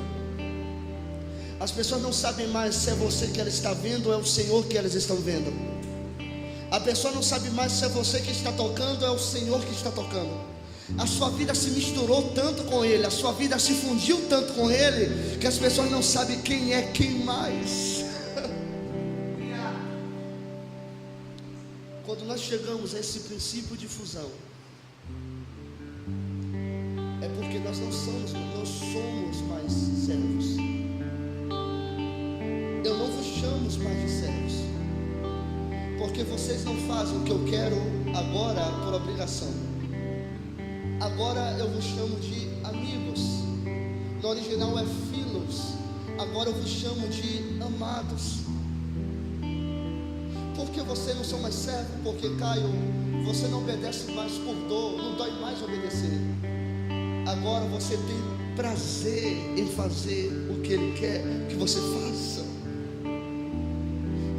As pessoas não sabem mais se é você que ela está vendo ou é o Senhor que elas estão vendo. A pessoa não sabe mais se é você que está tocando ou é o Senhor que está tocando. A sua vida se misturou tanto com Ele, a sua vida se fundiu tanto com Ele, que as pessoas não sabem quem é quem mais. Quando nós chegamos a esse princípio de fusão, é porque nós somos mais servos. Eu não vos chamo mais de servos, porque vocês não fazem o que eu quero agora por obrigação. Agora eu vos chamo de amigos. No original é filhos. Agora eu vos chamo de amados. Por que você não são mais servo? Porque, Caio, você não obedece mais por dor, não dói mais obedecer. Agora você tem prazer em fazer o que Ele quer que você faça.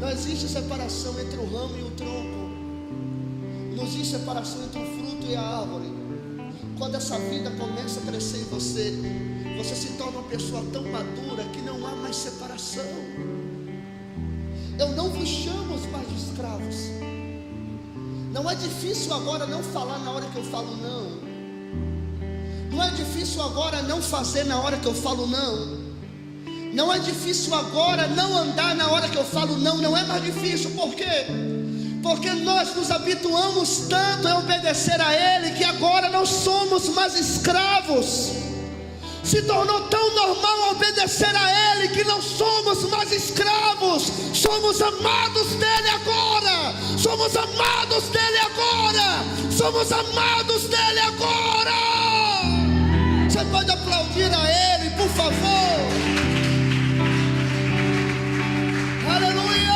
Não existe separação entre o ramo e o tronco. Não existe separação entre o fruto e a árvore. Quando essa vida começa a crescer em você, você se torna uma pessoa tão madura que não há mais separação. Eu não vos chamo mais de escravos. Não é difícil agora não falar na hora que eu falo não. Não é difícil agora não fazer na hora que eu falo não. Não é difícil agora não andar na hora que eu falo não. Não é mais difícil, por quê? Porque nós nos habituamos tanto a obedecer a Ele, que agora não somos mais escravos. Se tornou tão normal obedecer a Ele, que não somos mais escravos. Somos amados dEle agora. Somos amados dEle agora. Somos amados dEle agora. Você pode aplaudir a Ele, por favor? Aleluia!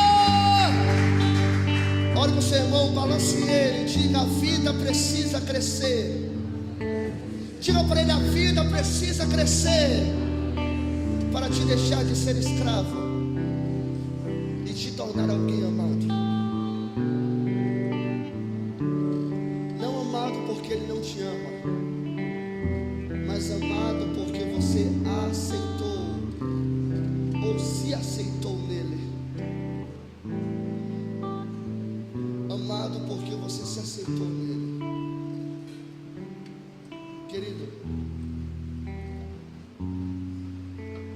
Olha para o seu irmão, balance ele, diga: a vida precisa crescer. Diga para ele: a vida precisa crescer para te deixar de ser escravo e te tornar alguém amado. Não amado porque Ele não te ama, mas amado porque você aceitou ou se aceitou nele. Amado porque você se aceitou nele. Querido,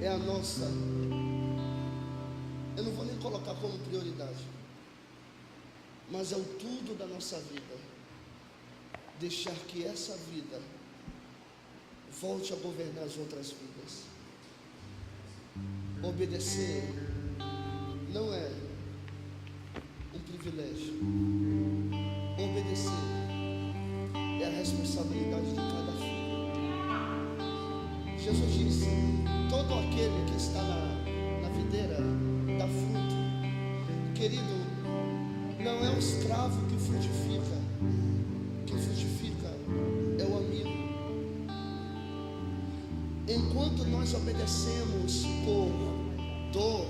é a nossa, eu não vou nem colocar como prioridade, mas é o tudo da nossa vida. Deixar que essa vida volte a governar as outras vidas. Obedecer não é um privilégio. Obedecer é a responsabilidade de cada filho. Jesus disse: todo aquele que está na videira dá fruto. Querido, não é o escravo que frutifica. Quem frutifica é o amigo. Enquanto nós obedecemos por dor,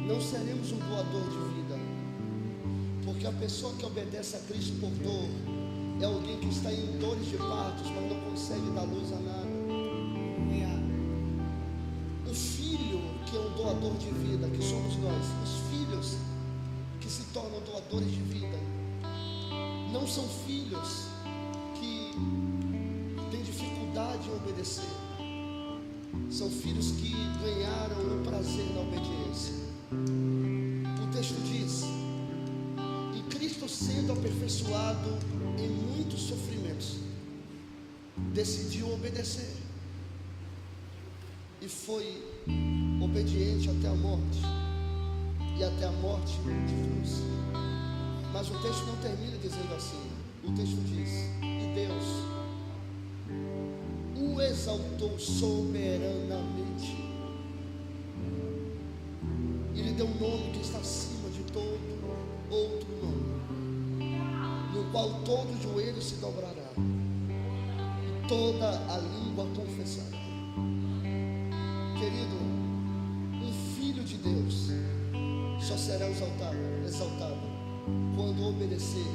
não seremos um doador de vida. Porque a pessoa que obedece a Cristo por dor é alguém que está em dores de partos, mas não consegue dar luz a nada. O filho que é um doador de vida, que somos nós, os filhos que se tornam doadores de vida, não são filhos que têm dificuldade em obedecer. São filhos que ganharam o prazer na obediência. O texto diz: e Cristo, sendo aperfeiçoado em muitos sofrimentos, decidiu obedecer e foi obediente até a morte, e até a morte de cruz. Mas o texto não termina dizendo assim. O texto diz: e Deus o exaltou soberanamente e lhe deu um nome que está acima de todo outro nome, no qual todo joelho se dobrará e toda a língua confessará. Querido, um filho de Deus só será exaltado quando obedecer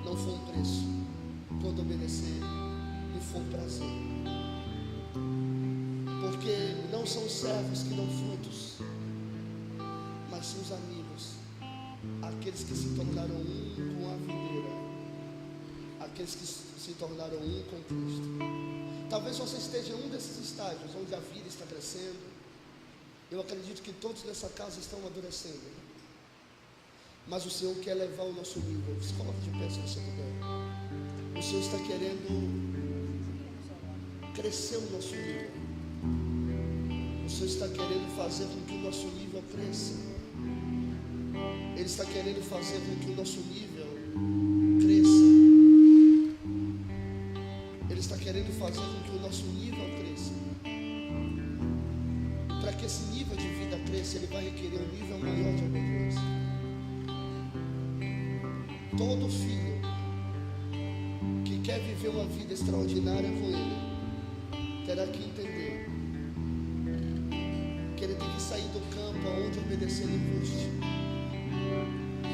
não for um preço, quando obedecer lhe for prazer. Porque não são os servos que dão frutos, mas são os amigos, aqueles que se tornaram um com a videira, aqueles que se tornaram um com Cristo. Talvez você esteja em um desses estágios onde a vida está crescendo. Eu acredito que todos nessa casa estão amadurecendo, mas o Senhor quer levar o nosso nível. Se coloque de pé se você puder. O Senhor está querendo crescer o nosso nível. O Senhor está querendo fazer com que o nosso nível cresça. Ele está querendo fazer com que o nosso nível cresça. Ele está querendo fazer com que o nosso nível cresça. E para que esse nível de vida cresça, Ele vai requerer um nível maior de obediência. Todo filho que quer viver uma vida extraordinária com Ele terá que entender que ele tem que sair do campo aonde obedecer lhe custe.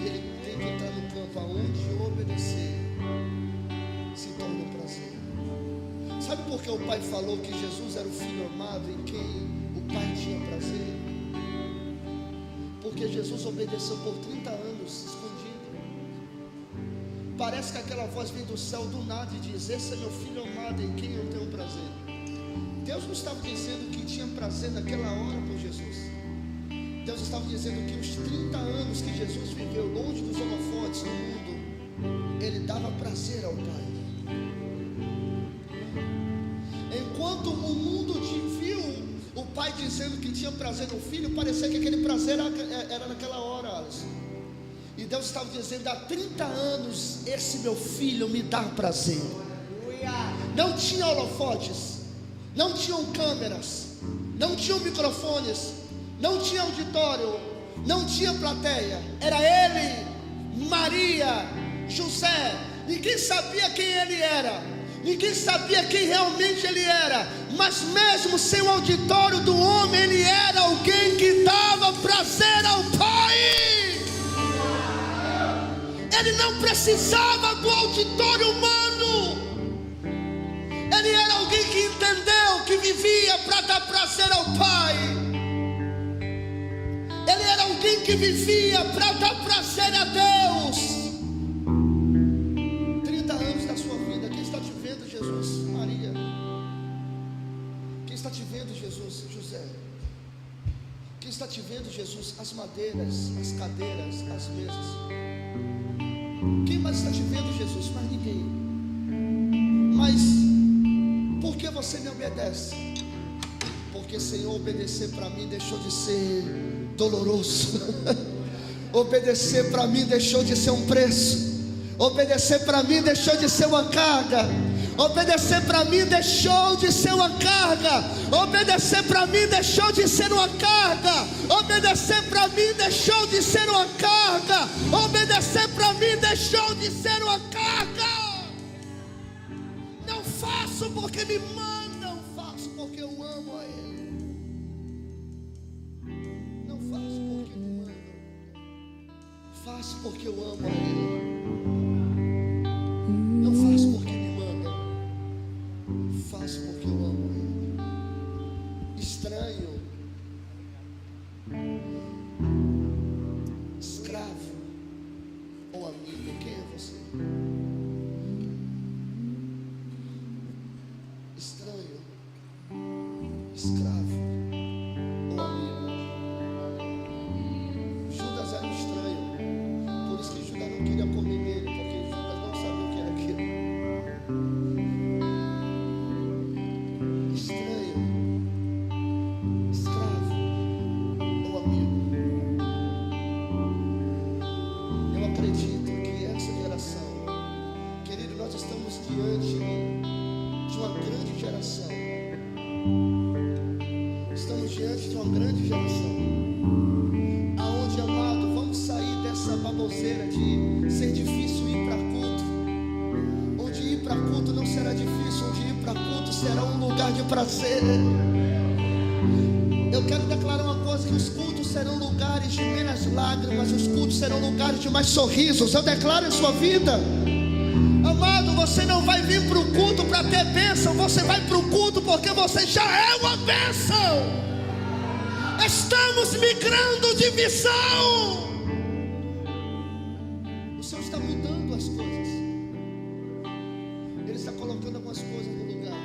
Ele tem que entrar no campo aonde obedecer se torna um prazer. Sabe por que o Pai falou que Jesus era o Filho amado em quem o Pai tinha prazer? Porque Jesus obedeceu por 30 anos escondido. Parece que aquela voz vem do céu do nada e diz: esse é meu Filho amado em quem eu tenho prazer. Deus não estava dizendo que tinha prazer naquela hora por Jesus. Deus estava dizendo que os 30 anos que Jesus viveu longe dos holofotes no mundo, Ele dava prazer ao Pai. Enquanto o mundo viu o Pai dizendo que tinha prazer no Filho, parecia que aquele prazer era naquela hora, Alisson. E Deus estava dizendo: há 30 anos esse meu Filho me dá prazer. Não tinha holofotes, não tinham câmeras, não tinham microfones, não tinha auditório, não tinha plateia. Era Ele, Maria, José. Ninguém sabia quem Ele era, ninguém sabia quem realmente Ele era. Mas mesmo sem o auditório do homem, Ele era alguém que dava prazer ao Pai. Ele não precisava do auditório humano. Ele era alguém que entendeu que vivia para dar prazer ao Pai. Ele era alguém que vivia para dar prazer a Deus. 30 anos da sua vida. Quem está te vendo, Jesus? Maria. Quem está te vendo, Jesus? José. Quem Quem está te vendo, Jesus? As madeiras, as cadeiras, as mesas. Quem mais está te vendo, Jesus? Mais ninguém. Mas por que você me obedece? Porque, Senhor, obedecer para mim deixou de ser doloroso. Obedecer para mim deixou de ser um preço. Obedecer para mim deixou de ser uma carga. Obedecer para mim deixou de ser uma carga. Obedecer para mim deixou de ser uma carga. Obedecer para mim deixou de ser uma carga. Obedecer para mim deixou de ser uma carga. Não faço porque me mandam, faço porque eu amo a Ele. Não faço porque me mandam, faço porque eu amo a Ele. Não faço porque me mandam, faço porque eu amo Ele. Estranho, escravo ou amigo, quem é você? Estranho, escravo ou amigo? Judas era um estranho, por isso que Judas não queria comer nele, porque Judas não sabia o que era aquilo. Estranho, escravo ou amigo? Eu acredito que essa geração, querido, nós estamos diante de uma grande geração. Estamos diante de uma grande geração, aonde, amado, vamos sair dessa baboseira de ser difícil ir para culto. Onde ir para culto não será difícil, onde ir para culto será um lugar de prazer. Eu quero declarar uma coisa, que os cultos serão lugares de menos lágrimas, os cultos serão lugares de mais sorrisos. Eu declaro em sua vida, amado, você não vai vir para o culto para ter bênção, você vai para o culto porque você já é uma bênção. Estamos migrando de visão. O Senhor está mudando as coisas. Ele está colocando algumas coisas no lugar,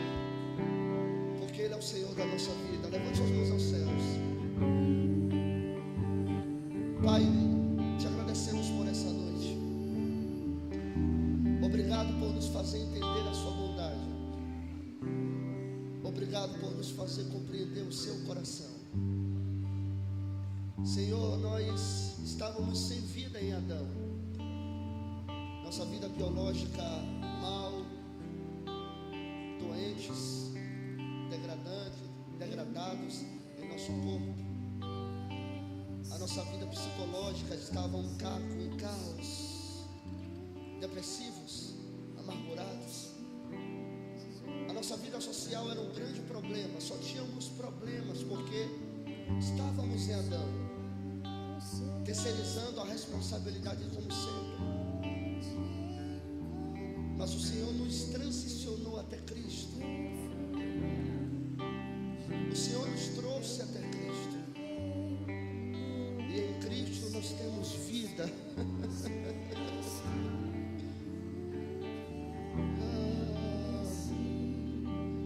porque Ele é o Senhor da nossa vida. Levante suas mãos aos céus. Pai, te agradecemos por essa noite. Obrigado por nos fazer entender a sua bondade. Obrigado por nos fazer compreender o seu coração. Senhor, nós estávamos sem vida em Adão. Nossa vida biológica mal, doentes, degradados em nosso corpo. A nossa vida psicológica estava um caos, depressivos, amargurados. A nossa vida social era um grande problema, só tínhamos problemas porque estávamos em Adão, terceirizando a responsabilidade como sempre. Mas o Senhor nos transicionou até Cristo. O Senhor nos trouxe até Cristo. E em Cristo nós temos vida.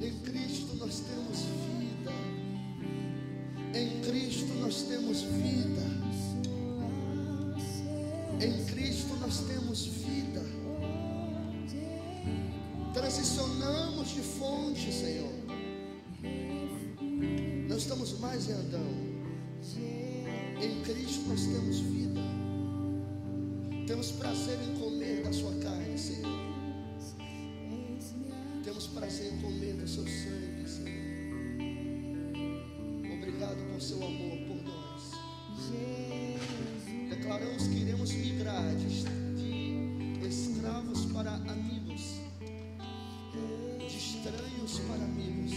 Em Cristo nós temos vida. Em Cristo nós temos vida. Em Cristo nós temos vida. Transicionamos de fonte, Senhor. Não estamos mais em Adão. Em Cristo nós temos vida. Temos prazer em comer da sua carne, Senhor. Temos prazer em comer do seu sangue, Senhor. Obrigado por seu amor por nós. Declaramos que iremos migrar de escravos para amigos, de estranhos para amigos,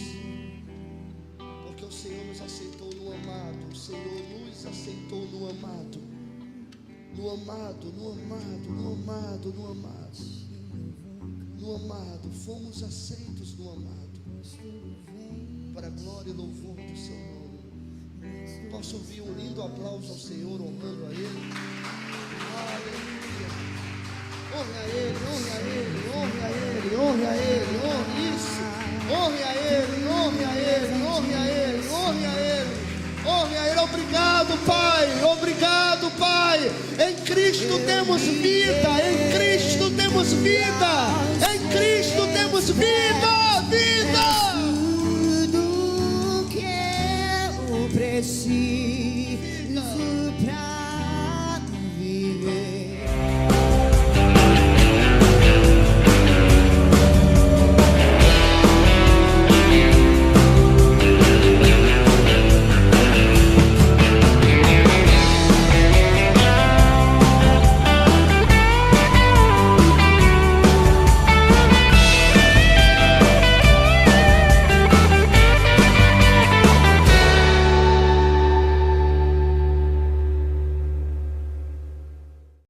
porque o Senhor nos aceitou no amado. O Senhor nos aceitou no amado, no amado, no amado, no amado, no amado, no amado. Fomos aceitos no amado, para a glória e louvor do seu nome. Posso ouvir um lindo aplauso ao Senhor, honrando a Ele. Aleluia. Honre a Ele, honre a Ele, honre a Ele, honre a Ele, honre isso. Honre a Ele, honre a Ele, honre a Ele, honre a Ele, honre a Ele. Obrigado. Cristo temos vida, em Cristo temos vida, em Cristo temos vida, vida.